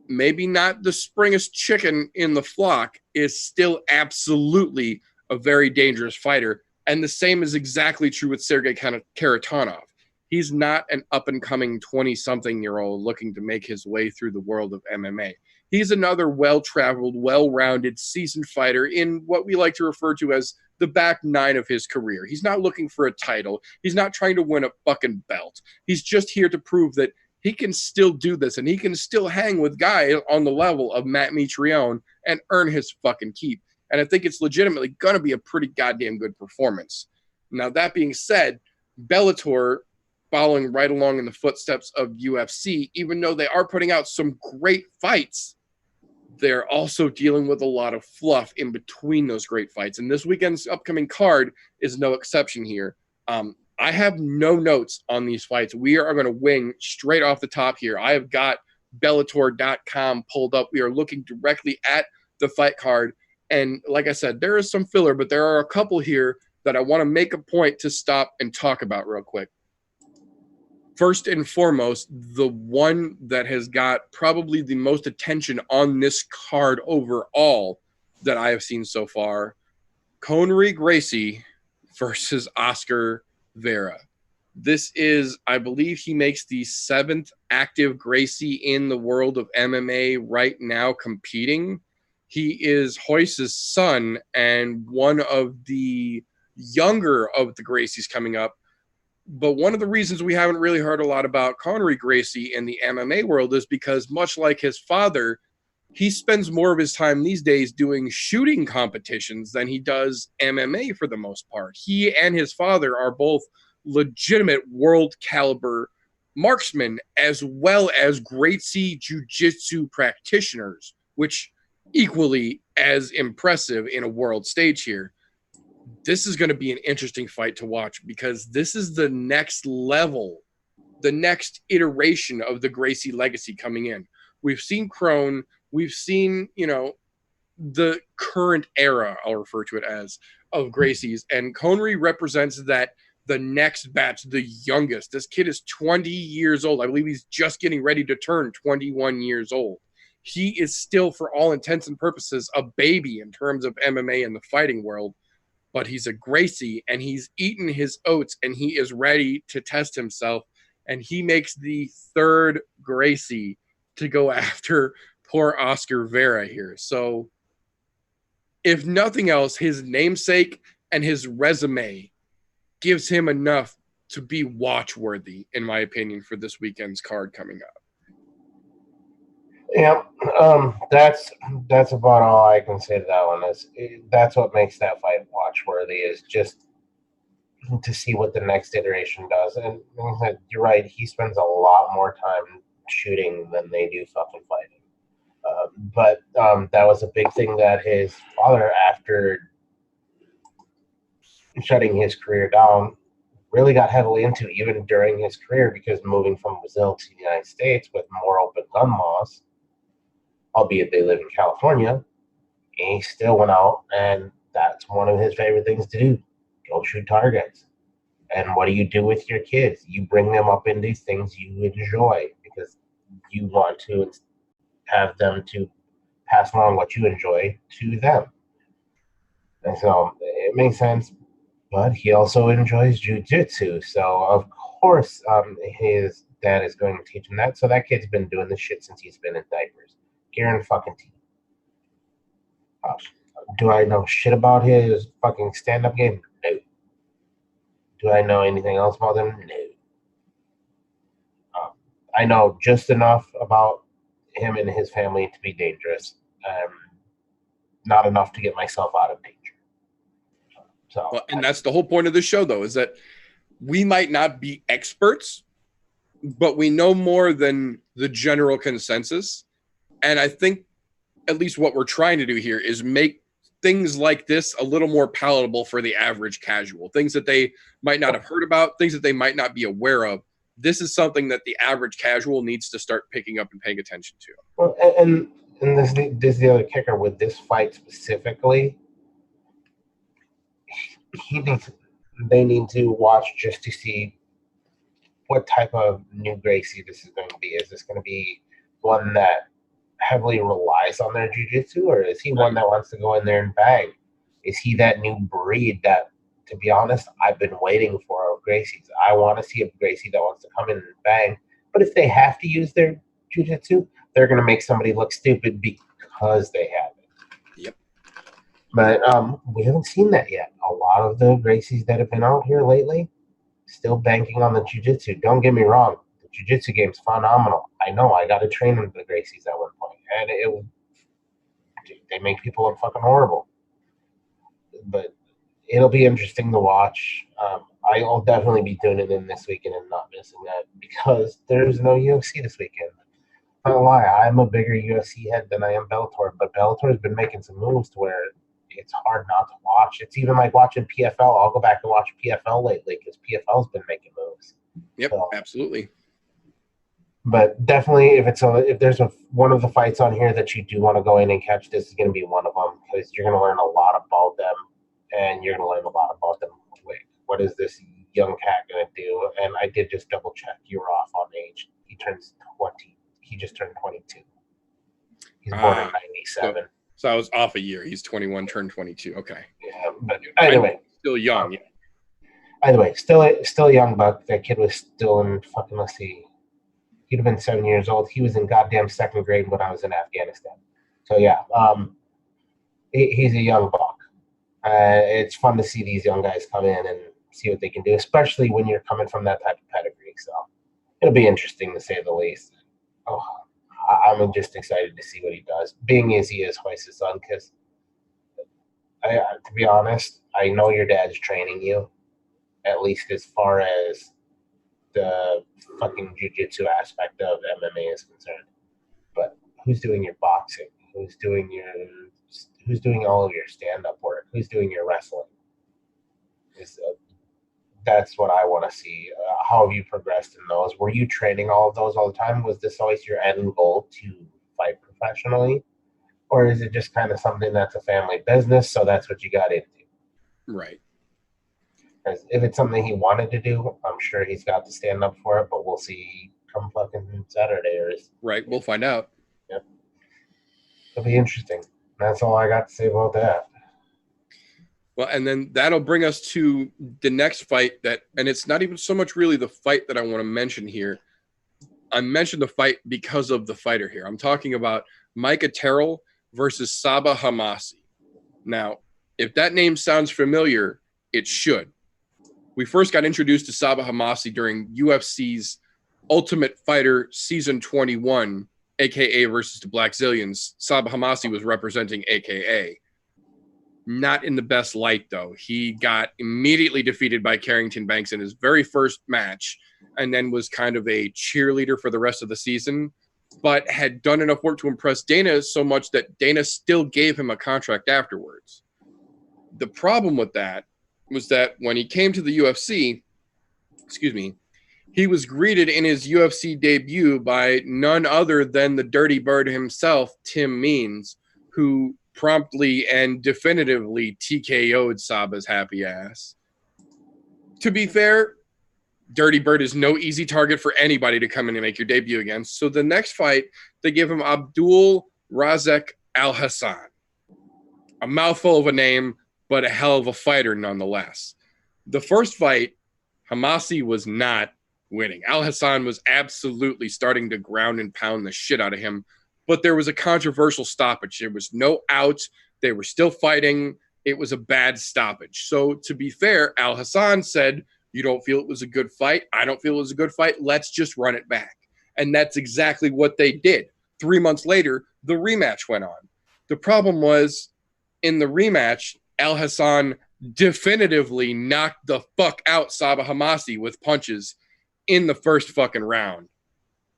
maybe not the springest chicken in the flock, is still absolutely a very dangerous fighter. And the same is exactly true with Sergey Kharitonov. He's not an up-and-coming 20-something-year-old looking to make his way through the world of MMA. He's another well-traveled, well-rounded, seasoned fighter in what we like to refer to as the back nine of his career. He's not looking for a title. He's not trying to win a fucking belt. He's just here to prove that he can still do this, and he can still hang with guys on the level of Matt Mitrione and earn his fucking keep. And I think it's legitimately going to be a pretty goddamn good performance. Now, that being said, Bellator, following right along in the footsteps of UFC, even though they are putting out some great fights, they're also dealing with a lot of fluff in between those great fights. And this weekend's upcoming card is no exception here. I have no notes on these fights. We are going to wing straight off the top here. I have got Bellator.com pulled up. We are looking directly at the fight card. And like I said, there is some filler, but there are a couple here that I want to make a point to stop and talk about real quick. First and foremost, the one that has got probably the most attention on this card overall that I have seen so far, Conor Gracie versus Oscar Vera. This is, I believe he makes the 7th active Gracie in the world of MMA right now competing. He is Royce's son and one of the younger of the Gracies coming up. But one of the reasons we haven't really heard a lot about Conor Gracie in the MMA world is because, much like his father, he spends more of his time these days doing shooting competitions than he does MMA for the most part. He and his father are both legitimate world caliber marksmen as well as Gracie jiu-jitsu practitioners, which equally as impressive in a world stage here. This is going to be an interesting fight to watch because this is the next level, the next iteration of the Gracie legacy coming in. We've seen Crone, we've seen, the current era, I'll refer to it as, of Gracie's, and Connery represents that, the next batch, the youngest. This kid is 20 years old. I believe he's just getting ready to turn 21 years old. He is still, for all intents and purposes, a baby in terms of MMA in the fighting world, but he's a Gracie, and he's eaten his oats, and he is ready to test himself, and he makes the 3rd Gracie to go after poor Oscar Vera here. So, if nothing else, his namesake and his resume gives him enough to be watch-worthy, in my opinion, for this weekend's card coming up. Yeah, that's about all I can say to that one. That's what makes that fight watch-worthy, is just to see what the next iteration does. And you're right, he spends a lot more time shooting than they do fucking fighting. But that was a big thing that his father, after shutting his career down, really got heavily into even during his career, because moving from Brazil to the United States with more open gun laws, albeit they live in California, he still went out, and that's one of his favorite things to do, go shoot targets. And what do you do with your kids? You bring them up in these things you enjoy, because you want to have them to pass along what you enjoy to them. And so it makes sense. But he also enjoys jiu-jitsu. So, of course, his dad is going to teach him that. So that kid's been doing this shit since he's been in diapers. Kieran fucking T. Do I know shit about his fucking stand-up game? No. Do I know anything else about him? No. I know just enough about him and his family to be dangerous. Not enough to get myself out of danger. So, well, and that's the whole point of the show, though, is that we might not be experts, but we know more than the general consensus. And I think at least what we're trying to do here is make things like this a little more palatable for the average casual, things that they might not have heard about, things that they might not be aware of. This is something that the average casual needs to start picking up and paying attention to. well, and this is the other kicker with this fight specifically. They need to watch just to see what type of new Gracie this is going to be. Is this going to be one that heavily relies on their jiu-jitsu, or is he one that wants to go in there and bang? Is he that new breed that, to be honest, I've been waiting for of Gracie's? I want to see a Gracie that wants to come in and bang. But if they have to use their jiu-jitsu, they're going to make somebody look stupid because they have it. Yep. But we haven't seen that yet. A lot of the Gracies that have been out here lately, still banking on the jiu-jitsu. Don't get me wrong. The jiu-jitsu game's phenomenal. I know. I got to train with the Gracies at one point. And they make people look fucking horrible. But it'll be interesting to watch. I'll definitely be tuning in this weekend and not missing that because there's no UFC this weekend. Not gonna lie, I'm a bigger UFC head than I am Bellator, but Bellator's been making some moves to where it's hard not to watch. It's even like watching PFL. I'll go back and watch PFL lately because PFL's been making moves. Yep, so, absolutely. But definitely, if there's one of the fights on here that you do want to go in and catch, this is going to be one of them because you're going to learn a lot about them, and you're going to learn a lot about them quick. What is this young cat going to do? And I did just double check. You were off on age. He turns 20. He just turned 22. He's born in 97. So I was off a year. He's 21, turned 22. Okay. Yeah, but either way, still young. Yeah. Either way, still young buck. That kid was still in fucking, let's see. He'd have been 7 years old. He was in goddamn second grade when I was in Afghanistan. So yeah, he's a young buck. It's fun to see these young guys come in and see what they can do, especially when you're coming from that type of pedigree. So it'll be interesting to say the least. Oh, I'm just excited to see what he does, being as he is Hoyce's son, because to be honest, I know your dad's training you, at least as far as the fucking jiu-jitsu aspect of MMA is concerned. But who's doing your boxing? Who's doing all of your stand-up work? Who's doing your wrestling? That's what I want to see. How have you progressed in those? Were you training all of those all the time? Was this always your end goal to fight professionally? Or is it just kind of something that's a family business, so that's what you got into? Right. Because if it's something he wanted to do, I'm sure he's got to stand up for it, but we'll see come fucking Saturday. Right, we'll find out. Yep. It'll be interesting. That's all I got to say about that. Well, and then that'll bring us to the next fight and it's not even so much really the fight that I want to mention here. I mentioned the fight because of the fighter here. I'm talking about Micah Terrell versus Sabah Hamasi. Now, if that name sounds familiar, it should. We first got introduced to Sabah Hamasi during UFC's Ultimate Fighter Season 21, AKA versus the Black Zillions. Sabah Hamasi was representing AKA. Not in the best light, though. He got immediately defeated by Carrington Banks in his very first match and then was kind of a cheerleader for the rest of the season, but had done enough work to impress Dana so much that Dana still gave him a contract afterwards. The problem with that was that when he came to the UFC, he was greeted in his UFC debut by none other than the Dirty Bird himself, Tim Means, who promptly and definitively TKO'd Sabah's happy ass. To be fair, Dirty Bird is no easy target for anybody to come in and make your debut against. So the next fight, they give him Abdul Razak Al Hassan. A mouthful of a name, but a hell of a fighter nonetheless. The first fight, Hamasi was not winning. Al Hassan was absolutely starting to ground and pound the shit out of him, but there was a controversial stoppage. There was no outs. They were still fighting. It was a bad stoppage. So to be fair, Al Hassan said, you don't feel it was a good fight. I don't feel it was a good fight. Let's just run it back. And that's exactly what they did. 3 months later, the rematch went on. The problem was, in the rematch, Al Hassan definitively knocked the fuck out Sabah Hamasi with punches in the first fucking round.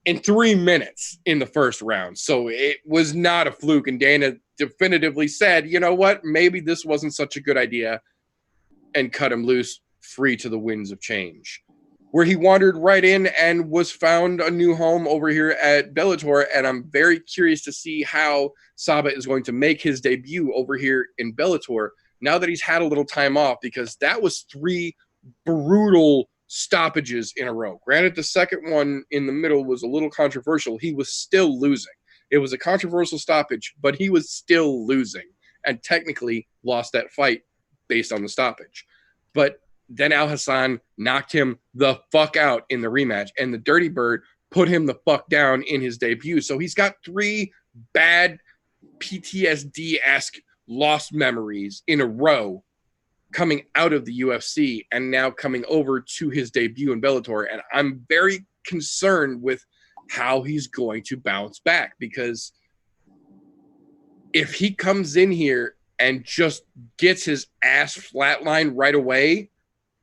In 3 minutes in the first round. So it was not a fluke. And Dana definitively said, you know what? Maybe this wasn't such a good idea, and cut him loose, free to the winds of change. Where he wandered right in and was found a new home over here at Bellator. And I'm very curious to see how Sabah is going to make his debut over here in Bellator now that he's had a little time off, because that was 3 brutal stoppages in a row. Granted, the second one in the middle was a little controversial. He was still losing. It was a controversial stoppage, but he was still losing and technically lost that fight based on the stoppage. But then Al Hassan knocked him the fuck out in the rematch, and the Dirty Bird put him the fuck down in his debut. So he's got 3 bad PTSD-esque lost memories in a row coming out of the UFC and now coming over to his debut in Bellator. And I'm very concerned with how he's going to bounce back, because if he comes in here and just gets his ass flatlined right away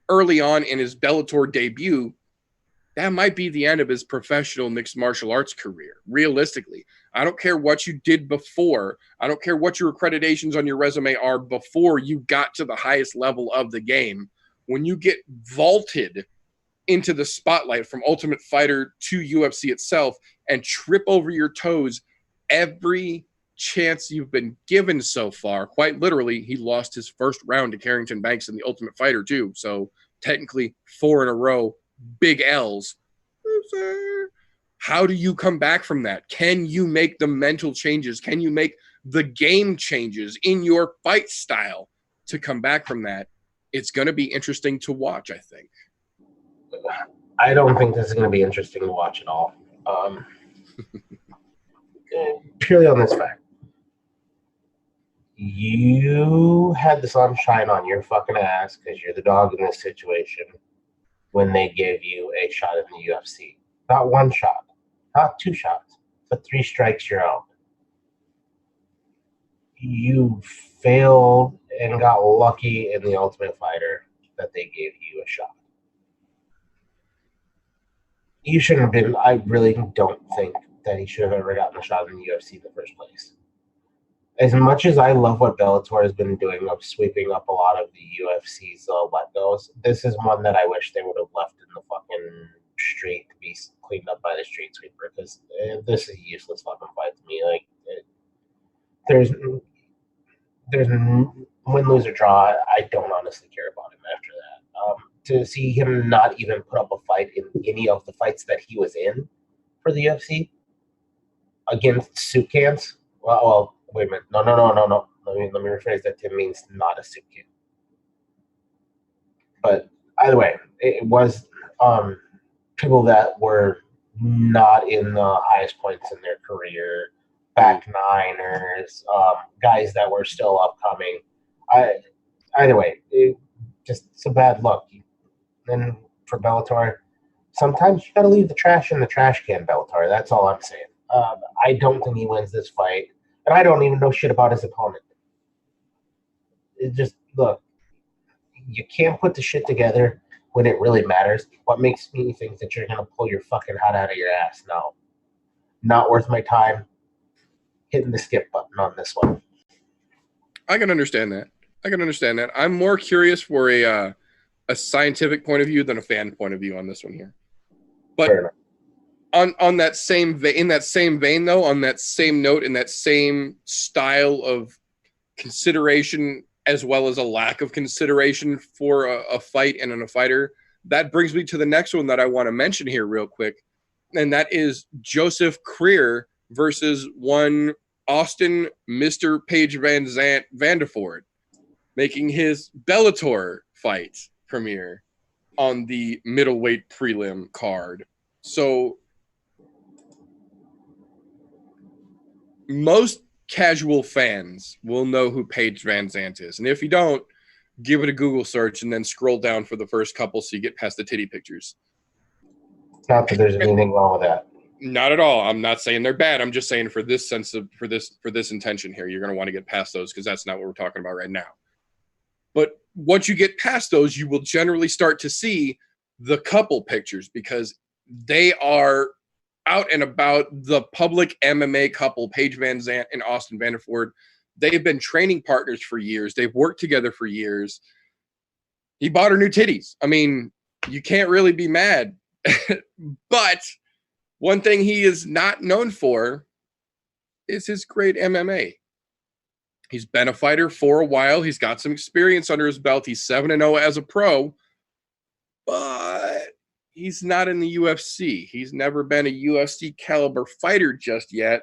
early on in his Bellator debut, that might be the end of his professional mixed martial arts career. Realistically, I don't care what you did before. I don't care what your accreditations on your resume are before you got to the highest level of the game. When you get vaulted into the spotlight from Ultimate Fighter to UFC itself and trip over your toes every chance you've been given so far, quite literally, he lost his first round to Carrington Banks in the Ultimate Fighter too. So technically 4 in a row, big L's. How do you come back from that? Can you make the mental changes? Can you make the game changes in your fight style to come back from that? It's going to be interesting to watch, I think. I don't think this is going to be interesting to watch at all. Purely on this fact. You had the sunshine on your fucking ass because you're the dog in this situation when they gave you a shot in the UFC. Not 1 shot, not 2 shots, but 3 strikes you're out. You failed and got lucky in the Ultimate Fighter that they gave you a shot. You shouldn't have been. I really don't think that he should have ever gotten a shot in the UFC in the first place. As much as I love what Bellator has been doing of sweeping up a lot of the UFC's let-goes, this is one that I wish they would have left in the fucking street to be cleaned up by the street sweeper, because this is a useless fucking fight to me. Like, there's win, lose, or draw. I don't honestly care about him after that. To see him not even put up a fight in any of the fights that he was in for the UFC against soup cans. Well, wait a minute. No. Let me rephrase that. Tim means not a soup can. But either way, it was people that were not in the highest points in their career, back niners, guys that were still upcoming. Either way, it's a bad look. And for Bellator, sometimes you got to leave the trash in the trash can, Bellator. That's all I'm saying. I don't think he wins this fight, and I don't even know shit about his opponent. It just, look, you can't put the shit together when it really matters. What makes me think that you're going to pull your fucking head out of your ass? No. Not worth my time hitting the skip button on this one. I can understand that. I'm more curious for a scientific point of view than a fan point of view on this one here. But on that same in that same vein, though, on that same note, in that same style of consideration, as well as a lack of consideration for a fight and a fighter, that brings me to the next one that I want to mention here real quick, and that is Joseph Creer versus one Austin Mr. Paige Van der Voort, making his Bellator fight premiere on the middleweight prelim card. So most casual fans will know who Paige Van Zandt is. And if you don't, give it a Google search and then scroll down for the first couple so you get past the titty pictures. Not that there's anything wrong with that. Not at all. I'm not saying they're bad. I'm just saying for this intention here, you're going to want to get past those because that's not what we're talking about right now. But once you get past those, you will generally start to see the couple pictures because they are out and about. The public MMA couple, Paige Van Zandt and Austin Vanderford, they've been training partners for years. They've worked together for years. He bought her new titties. I mean, you can't really be mad. But one thing he is not known for is his great MMA. He's been a fighter for a while. He's got some experience under his belt. He's 7-0 as a pro, but he's not in the UFC. He's never been a UFC caliber fighter just yet.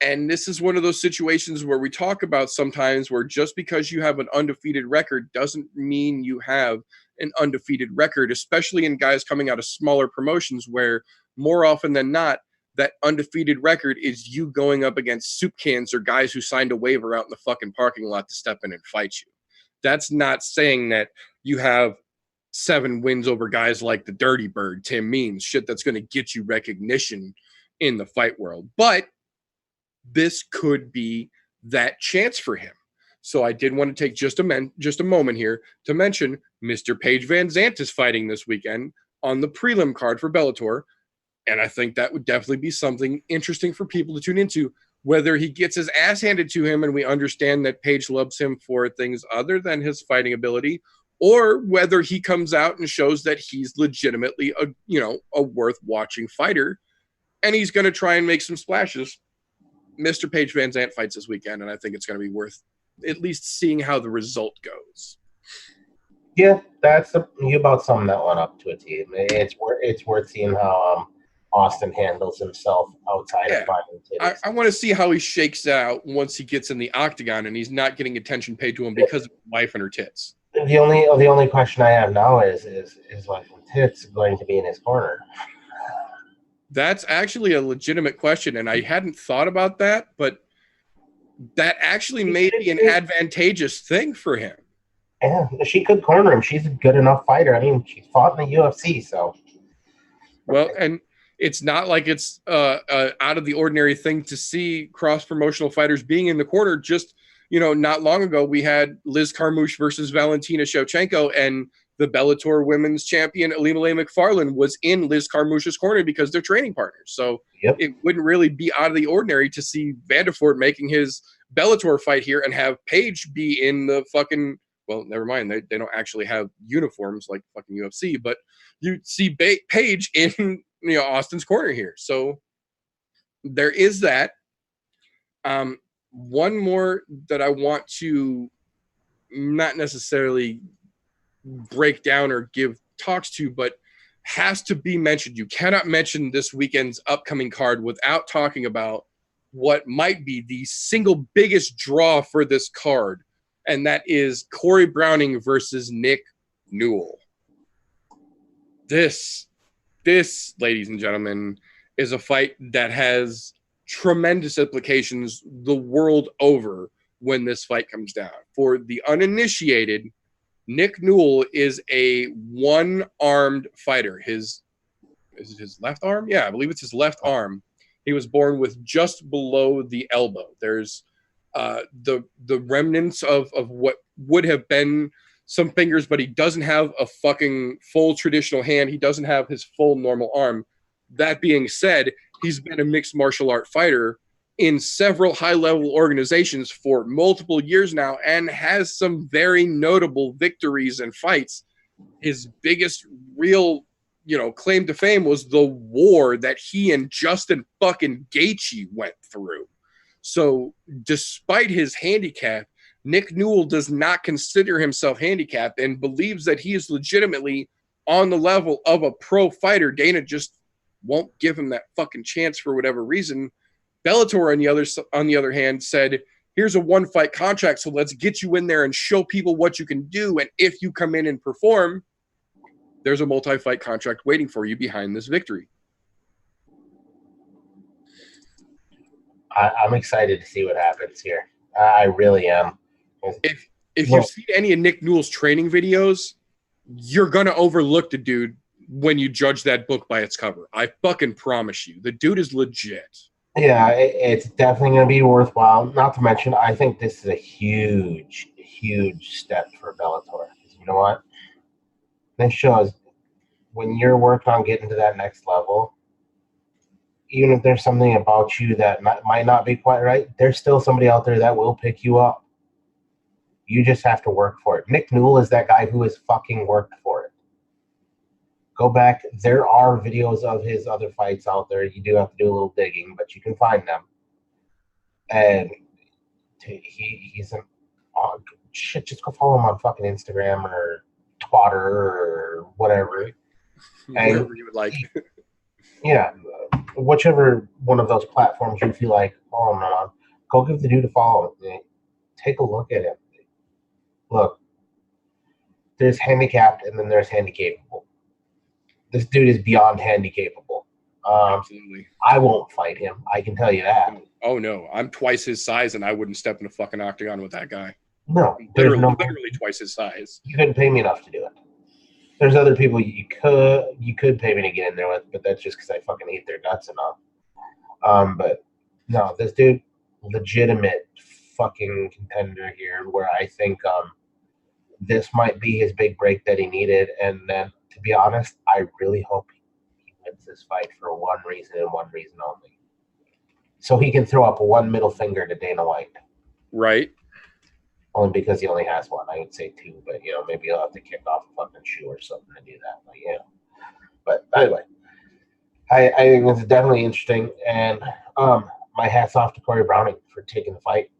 And this is one of those situations where we talk about sometimes where just because you have an undefeated record doesn't mean you have an undefeated record, especially in guys coming out of smaller promotions where more often than not, that undefeated record is you going up against soup cans or guys who signed a waiver out in the fucking parking lot to step in and fight you. That's not saying that you have 7 wins over guys like the Dirty Bird, Tim Means, shit that's going to get you recognition in the fight world. But this could be that chance for him. So I did want to take just a moment here to mention Mr. Paige Van Zandt is fighting this weekend on the prelim card for Bellator. And I think that would definitely be something interesting for people to tune into, whether he gets his ass handed to him and we understand that Paige loves him for things other than his fighting ability, or whether he comes out and shows that he's legitimately a worth watching fighter and he's going to try and make some splashes. Mr. Paige Van Zandt fights this weekend, and I think it's going to be worth at least seeing how the result goes. Yeah, you about summed that one up to a T. It's worth seeing how Austin handles himself outside of fighting. I want to see how he shakes out once he gets in the octagon and he's not getting attention paid to him because of his wife and her tits. The only question I have now is wife and tits going to be in his corner? That's actually a legitimate question, and I hadn't thought about that, but that actually may be an advantageous thing for him. Yeah, she could corner him. She's a good enough fighter. I mean, she's fought in the UFC, so. Well, and it's not like it's out of the ordinary thing to see cross-promotional fighters being in the corner. Just, not long ago, we had Liz Carmouche versus Valentina Shevchenko, and the Bellator women's champion, Ilima-Lei Macfarlane, was in Liz Carmouche's corner because they're training partners. So It wouldn't really be out of the ordinary to see Vanderford making his Bellator fight here and have Paige be in the fucking, well, never mind. They don't actually have uniforms like fucking UFC, but you see Paige in, Austin's corner here. So there is that. One more that I want to not necessarily break down or give talks to, but has to be mentioned. You cannot mention this weekend's upcoming card without talking about what might be the single biggest draw for this card, and that is Corey Browning versus Nick Newell. This, ladies and gentlemen, is a fight that has tremendous implications the world over when this fight comes down. For the uninitiated, Nick Newell is a one-armed fighter. Is it his left arm? Yeah, I believe it's his left arm. He was born with just below the elbow. There's the remnants of what would have been some fingers, but he doesn't have a fucking full traditional hand. He doesn't have his full normal arm. That being said, he's been a mixed martial art fighter in several high-level organizations for multiple years now and has some very notable victories and fights. His biggest real, claim to fame was the war that he and Justin fucking Gaethje went through. So despite his handicap, Nick Newell does not consider himself handicapped and believes that he is legitimately on the level of a pro fighter. Dana just won't give him that fucking chance for whatever reason. Bellator, on the other hand, said, here's a one-fight contract, so let's get you in there and show people what you can do, and if you come in and perform, there's a multi-fight contract waiting for you behind this victory. I'm excited to see what happens here. I really am. If Look, you've seen any of Nick Newell's training videos, you're gonna overlook the dude when you judge that book by its cover. I fucking promise you, the dude is legit. yeah, it's definitely going to be worthwhile. Not to mention, I think this is a huge, huge step for Bellator. You know what? This shows when you're working on getting to that next level, even if there's something about you that might not be quite right, there's still somebody out there that will pick you up. You just have to work for it. Nick Newell is that guy who has fucking worked for it. Go back. There are videos of his other fights out there. You do have to do a little digging, but you can find them. And he's an shit. Just go follow him on fucking Instagram or Twitter or whatever. Wherever you would like. Yeah, whichever one of those platforms you feel like following him on, go give the dude a follow. Take a look at him. Look, there's handicapped and then there's handicapable. This dude is beyond handicapable. Absolutely. I won't fight him. I can tell you that. Oh no, I'm twice his size, and I wouldn't step in a fucking octagon with that guy. No, literally twice his size. You couldn't pay me enough to do it. There's other people you could pay me to get in there with, but that's just because I fucking hate their guts enough. But no, this dude, legitimate fucking contender here. Where I think this might be his big break that he needed, and then to be honest, I really hope he wins this fight for one reason and one reason only. So he can throw up one middle finger to Dana White. Right. Only because he only has one. I would say two, but maybe he'll have to kick off a fucking shoe or something to do that. But anyway, I think it's definitely interesting, and my hat's off to Corey Browning for taking the fight.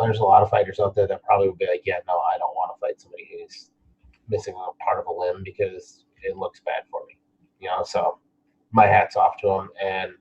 There's a lot of fighters out there that probably would be like, yeah, no, I don't want to fight somebody who's missing a part of a limb because it looks bad for me. So my hat's off to him. And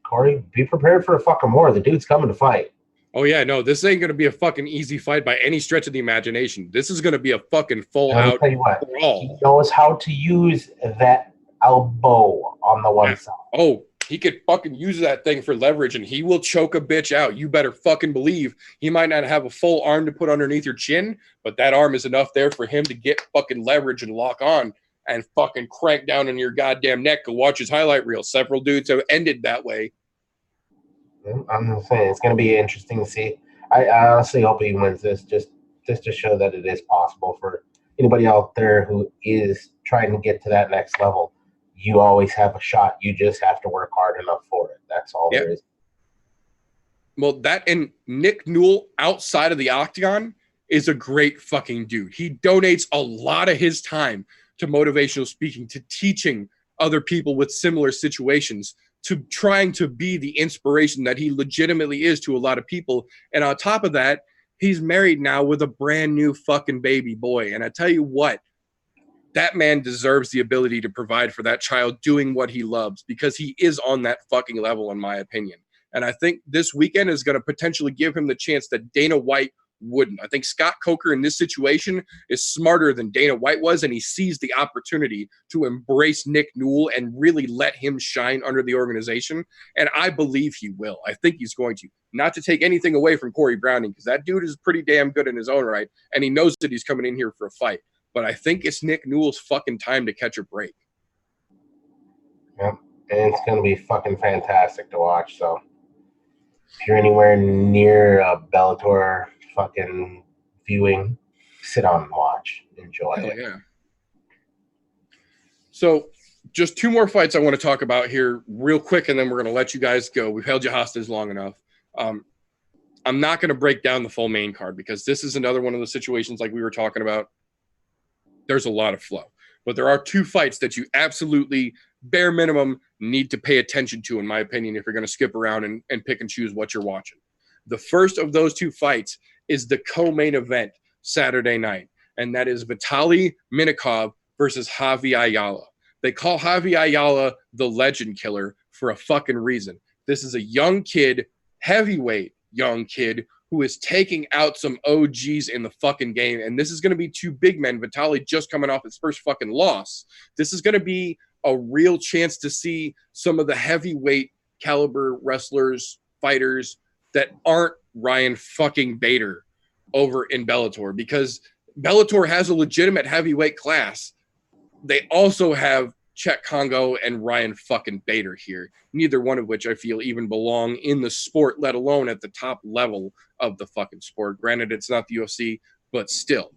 Corey, be prepared for a fucking war. The dude's coming to fight. Oh yeah, no, this ain't gonna be a fucking easy fight by any stretch of the imagination. This is gonna be a fucking full out brawl. He knows how to use that elbow on the one side. Oh, he could fucking use that thing for leverage, and he will choke a bitch out. You better fucking believe. He might not have a full arm to put underneath your chin, but that arm is enough there for him to get fucking leverage and lock on and fucking crank down in your goddamn neck. Go watch his highlight reel. Several dudes have ended that way. I'm saying it's going to be interesting to see. I honestly hope he wins this, just to show that it is possible for anybody out there who is trying to get to that next level. You always have a shot. You just have to work hard enough for it. That's all there is. Well, that and Nick Newell outside of the octagon is a great fucking dude. He donates a lot of his time to motivational speaking, to teaching other people with similar situations, to trying to be the inspiration that he legitimately is to a lot of people. And on top of that, he's married now with a brand new fucking baby boy. And I tell you what, that man deserves the ability to provide for that child doing what he loves, because he is on that fucking level, in my opinion. And I think this weekend is going to potentially give him the chance that Dana White wouldn't. I think Scott Coker in this situation is smarter than Dana White was, and he sees the opportunity to embrace Nick Newell and really let him shine under the organization. And I believe he will. I think he's going to. Not to take anything away from Corey Browning, because that dude is pretty damn good in his own right, and he knows that he's coming in here for a fight. But I think it's Nick Newell's fucking time to catch a break. Yep. And it's going to be fucking fantastic to watch. So if you're anywhere near a Bellator fucking viewing, sit down and watch. Enjoy it. Yeah. So just two more fights I want to talk about here real quick, and then we're going to let you guys go. We've held you hostage long enough. I'm not going to break down the full main card, because this is another one of the situations like we were talking about. There's a lot of flow. But there are two fights that you absolutely, bare minimum, need to pay attention to, in my opinion, if you're going to skip around and pick and choose what you're watching. The first of those two fights is the co-main event Saturday night, and that is Vitaly Minakov versus Javi Ayala. They call Javi Ayala the legend killer for a fucking reason. This is a young kid, heavyweight young kid, who is taking out some OGs in the fucking game. And this is going to be two big men. Vitaly just coming off his first fucking loss. This is going to be a real chance to see some of the heavyweight caliber wrestlers fighters that aren't Ryan fucking Bader over in Bellator, because Bellator has a legitimate heavyweight class. They also have Czech Congo and Ryan fucking Bader here, neither one of which I feel even belong in the sport, let alone at the top level of the fucking sport. Granted, it's not the UFC, but still.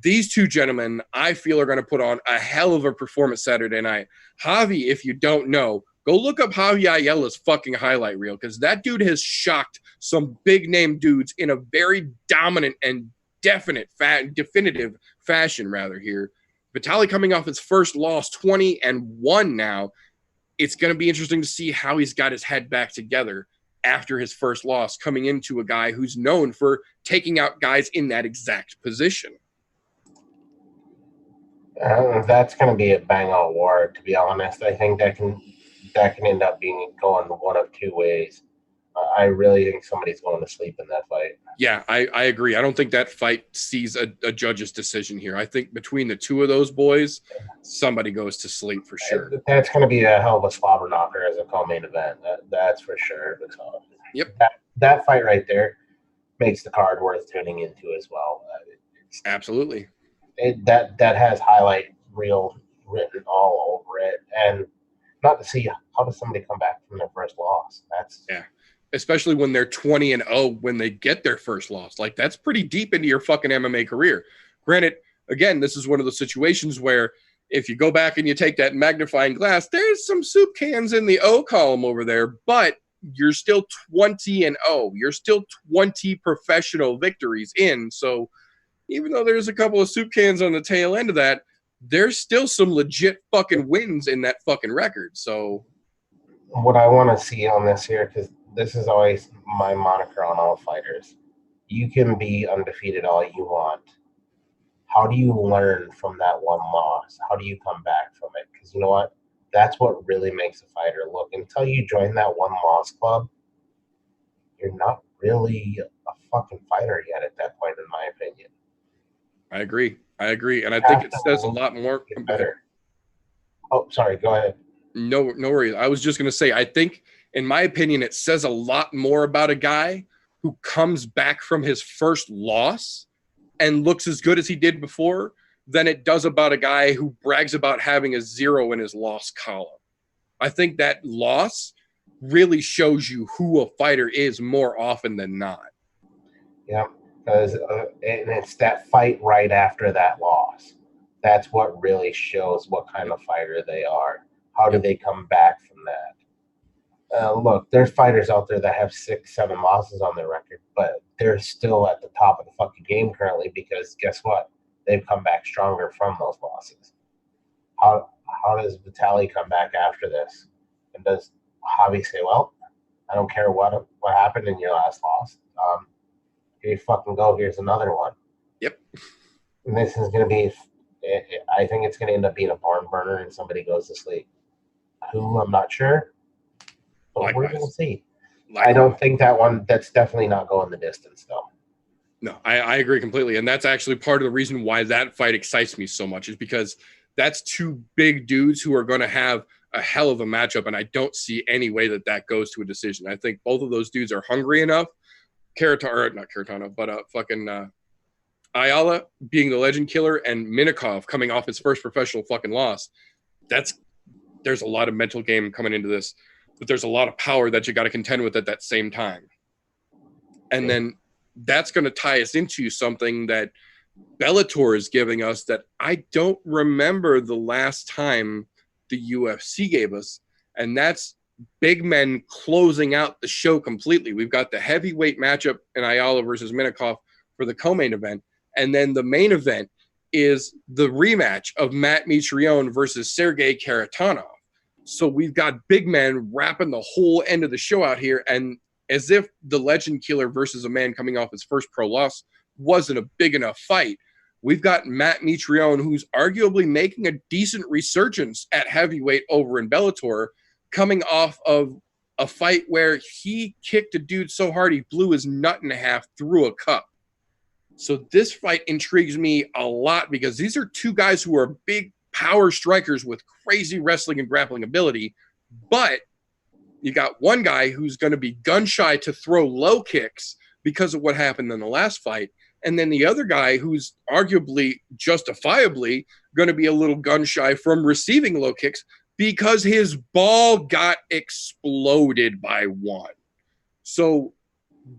These two gentlemen, I feel, are going to put on a hell of a performance Saturday night. Javi, if you don't know, go look up Javi Ayala's fucking highlight reel, because that dude has shocked some big-name dudes in a very dominant and definitive fashion, rather, here. Vitaly coming off his first loss, 20-1 now. It's going to be interesting to see how he's got his head back together after his first loss, coming into a guy who's known for taking out guys in that exact position. That's going to be a bang-on war, to be honest. I think that can end up being going one of two ways. I really think somebody's going to sleep in that fight. Yeah, I agree. I don't think that fight sees a judge's decision here. I think between the two of those boys, somebody goes to sleep for sure. That's going to be a hell of a slobber knocker as a co-main event. That's for sure. Yep. That fight right there makes the card worth tuning into as well. Absolutely. That has highlight reel written all over it, and not to see how does somebody come back from their first loss. Especially when they're 20-0 when they get their first loss. Like, that's pretty deep into your fucking MMA career. Granted, again, this is one of those situations where if you go back and you take that magnifying glass, there's some soup cans in the O column over there, but you're still 20-0. You're still 20 professional victories in. So even though there's a couple of soup cans on the tail end of that, there's still some legit fucking wins in that fucking record. So what I want to see on this here, because this is always my moniker on all fighters, you can be undefeated all you want. How do you learn from that one loss? How do you come back from it? Because you know what? That's what really makes a fighter look. Until you join that one loss club, you're not really a fucking fighter yet at that point, in my opinion. I agree. And I think it says a lot more. Better. Oh, sorry. Go ahead. No worries. I was just going to say, I think, in my opinion, it says a lot more about a guy who comes back from his first loss and looks as good as he did before than it does about a guy who brags about having a 0 in his loss column. I think that loss really shows you who a fighter is more often than not. Yeah, because and it's that fight right after that loss. That's what really shows what kind of fighter they are. How do they come back from that? Look, there's fighters out there that have 6, 7 losses on their record, but they're still at the top of the fucking game currently because guess what? They've come back stronger from those losses. How does Vitaly come back after this? And does Javi say, well, I don't care what happened in your last loss. Here you fucking go. Here's another one. Yep. And this is going to be, I think it's going to end up being a barn burner and somebody goes to sleep. Who, I'm not sure. But Likewise. we're going to see. Likewise. I don't think that's definitely not going the distance, though. No, I agree completely. And that's actually part of the reason why that fight excites me so much, is because that's two big dudes who are going to have a hell of a matchup. And I don't see any way that goes to a decision. I think both of those dudes are hungry enough. Ayala being the legend killer and Minikov coming off his first professional fucking loss. There's a lot of mental game coming into this, but there's a lot of power that you got to contend with at that same time. And then that's going to tie us into something that Bellator is giving us that I don't remember the last time the UFC gave us, and that's big men closing out the show completely. We've got the heavyweight matchup in Ayala versus Minikov for the co-main event, and then the main event is the rematch of Matt Mitrione versus Sergey Karatanov. So we've got big men wrapping the whole end of the show out here, and as if the legend killer versus a man coming off his first pro loss wasn't a big enough fight, we've got Matt Mitrione, who's arguably making a decent resurgence at heavyweight over in Bellator, coming off of a fight where he kicked a dude so hard he blew his nut in half through a cup. So this fight intrigues me a lot because these are two guys who are big power strikers with crazy wrestling and grappling ability, but You got one guy who's going to be gun shy to throw low kicks because of what happened in the last fight. And then the other guy who's arguably justifiably going to be a little gun shy from receiving low kicks because his ball got exploded by one. So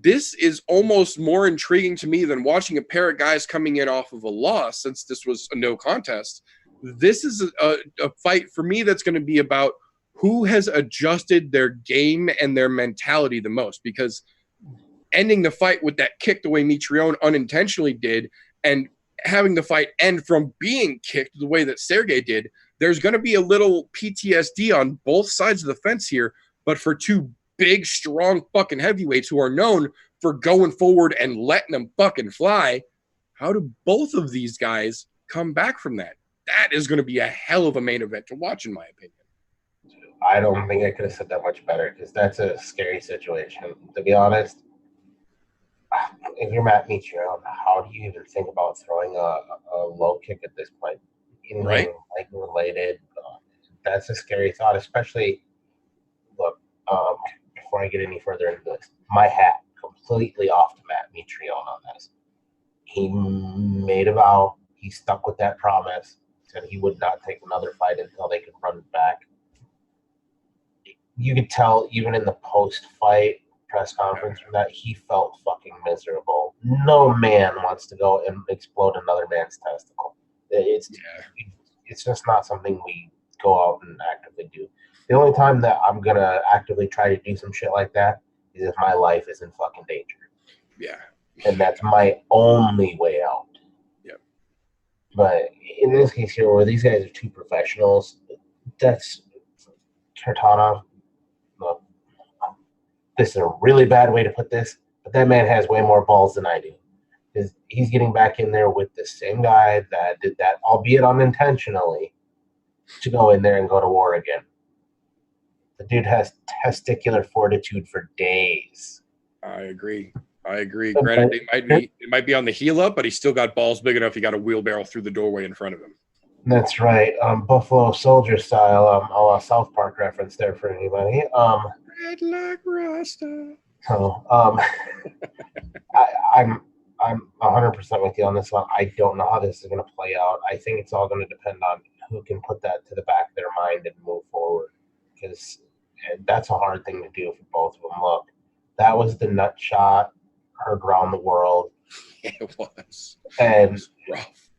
this is almost more intriguing to me than watching a pair of guys coming in off of a loss, since this was a no contest. This is a fight for me that's going to be about who has adjusted their game and their mentality the most, because ending the fight with that kick the way Mitrione unintentionally did, and having the fight end from being kicked the way that Sergey did, there's going to be a little PTSD on both sides of the fence here. But for two big, strong fucking heavyweights who are known for going forward and letting them fucking fly, how do both of these guys come back from that? That is going to be a hell of a main event to watch, in my opinion. I don't think I could have said that much better, because that's a scary situation. To be honest, if you're Matt Mitrione, how do you even think about throwing a low kick at this point? Right. Like related, that's a scary thought, especially, look, before I get any further into this, my hat completely off to Matt Mitrione on this. He made a vow. He stuck with that promise. Said he would not take another fight until they could run it back. You could tell even in the post-fight press conference that he felt fucking miserable. No man wants to go and explode another man's testicle. It's just not something we go out and actively do. The only time that I'm gonna actively try to do some shit like that is if my life is in fucking danger. Yeah. And that's my only way out. Yep. But in this case here, where these guys are two professionals, that's Tartana. Look, this is a really bad way to put this, but that man has way more balls than I do. He's getting back in there with the same guy that did that, albeit unintentionally, to go in there and go to war again. The dude has testicular fortitude for days. I agree. Granted, it might be on the heel up, but he's still got balls big enough. He got a wheelbarrow through the doorway in front of him. That's right. Buffalo Soldier style, a South Park reference there for anybody. Red like Rasta. So, I'm 100% with you on this one. I don't know how this is going to play out. I think it's all going to depend on who can put that to the back of their mind and move forward, because that's a hard thing to do for both of them. Look, that was the nut shot heard around the world. It was. And it was rough.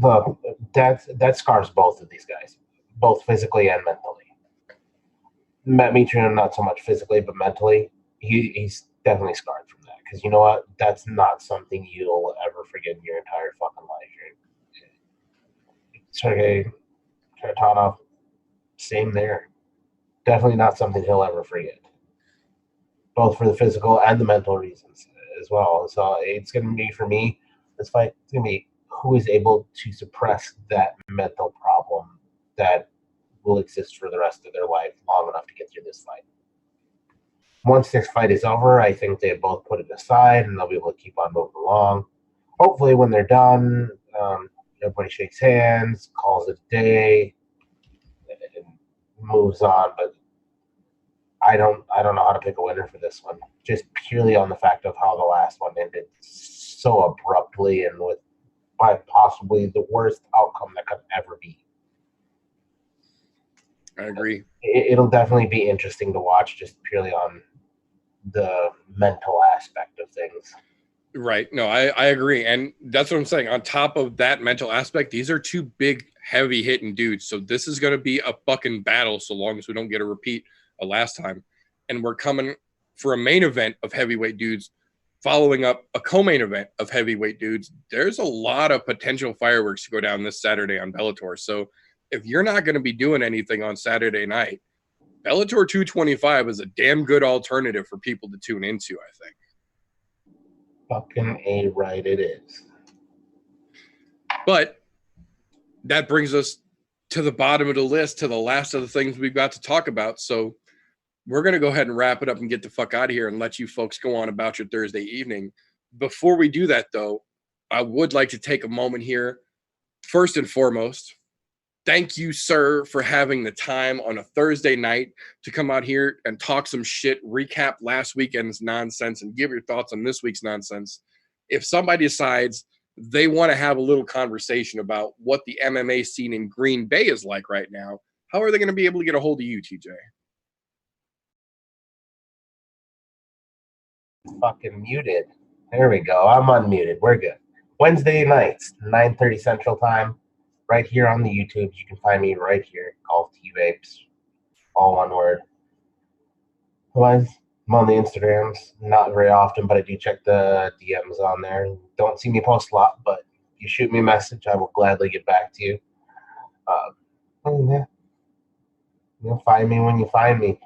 Look, that scars both of these guys, both physically and mentally. Matt Mitrione, not so much physically, but mentally, he's definitely scarred from that. Because you know what? That's not something you'll ever forget in your entire fucking life. Sergey Tartana, same there. Definitely not something he'll ever forget. Both for the physical and the mental reasons as well. So it's going to be, for me, this fight, it's going to be who is able to suppress that mental problem that will exist for the rest of their life long enough to get through this fight. Once this fight is over, I think they both put it aside and they'll be able to keep on moving along. Hopefully when they're done, everybody shakes hands, calls it a day, and moves on. But I don't know how to pick a winner for this one, just purely on the fact of how the last one ended so abruptly and with possibly the worst outcome that could ever be. I agree. It'll definitely be interesting to watch, just purely on the mental aspect of things. Right. No, I agree. And that's what I'm saying. On top of that mental aspect, these are two big, heavy hitting dudes. So this is going to be a fucking battle so long as we don't get a repeat of last time. And we're coming for a main event of heavyweight dudes, following up a co-main event of heavyweight dudes. There's a lot of potential fireworks to go down this Saturday on Bellator. So if you're not going to be doing anything on Saturday night, Bellator 225 is a damn good alternative for people to tune into, I think. Fucking A right it is. But that brings us to the bottom of the list, to the last of the things we've got to talk about. So we're going to go ahead and wrap it up and get the fuck out of here and let you folks go on about your Thursday evening. Before we do that, though, I would like to take a moment here. First and foremost, Thank you, sir, for having the time on a Thursday night to come out here and talk some shit, recap last weekend's nonsense, and give your thoughts on this week's nonsense. If somebody decides they want to have a little conversation about what the MMA scene in Green Bay is like right now, how are they going to be able to get a hold of you, TJ? Fucking muted. There we go. I'm unmuted. We're good. Wednesday nights, 9:30 Central Time, right here on the YouTube. You can find me right here. Golf T Vapes, all one word. Otherwise, I'm on the Instagrams, not very often, but I do check the DMs on there. Don't see me post a lot, but if you shoot me a message, I will gladly get back to you. Yeah, you'll find me when you find me.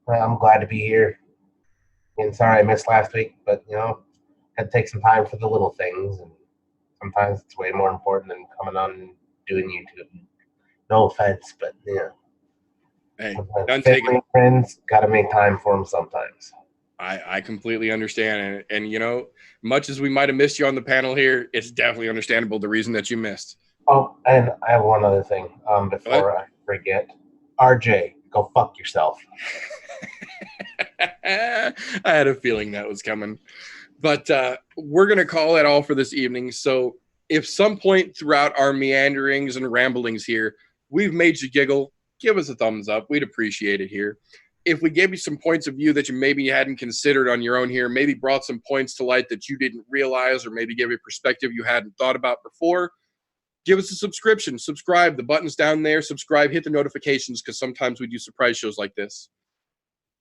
I'm glad to be here. And sorry I missed last week, but had to take some time for the little things, and sometimes it's way more important than coming on and doing YouTube. No offense, but Hey, family and friends, gotta make time for them sometimes. I completely understand, and much as we might have missed you on the panel here, it's definitely understandable the reason that you missed. Oh, and I have one other thing before I forget. RJ, go fuck yourself. I had a feeling that was coming. But we're going to call it all for this evening. So if some point throughout our meanderings and ramblings here, we've made you giggle, give us a thumbs up. We'd appreciate it here. If we gave you some points of view that you maybe hadn't considered on your own here, maybe brought some points to light that you didn't realize, or maybe gave a perspective you hadn't thought about before, give us a subscription. Subscribe. The button's down there. Subscribe. Hit the notifications, because sometimes we do surprise shows like this.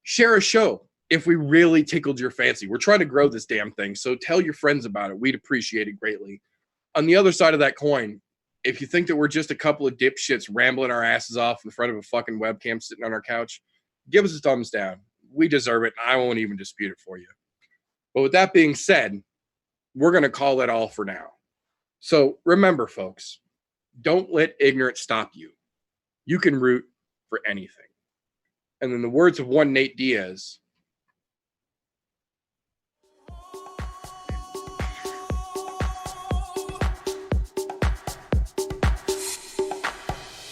Share a show if we really tickled your fancy. We're trying to grow this damn thing, so tell your friends about it. We'd appreciate it greatly. On the other side of that coin, if you think that we're just a couple of dipshits rambling our asses off in front of a fucking webcam sitting on our couch, give us a thumbs down. We deserve it, and I won't even dispute it for you. But with that being said, we're going to call it all for now. So remember, folks, don't let ignorance stop you. You can root for anything. And in the words of one Nate Diaz,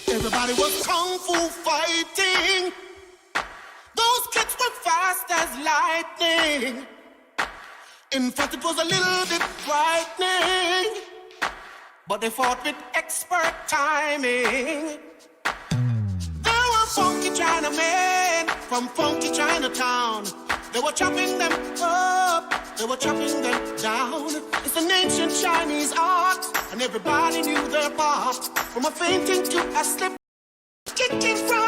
everybody was kung fu fighting. Those kids were fast as lightning. In fact, it was a little bit frightening, but they fought with expert timing. There were funky Chinamen from funky Chinatown. They were chopping them up, they were chopping them down. It's an ancient Chinese art, and everybody knew their part. From a fainting to a slip, kicking from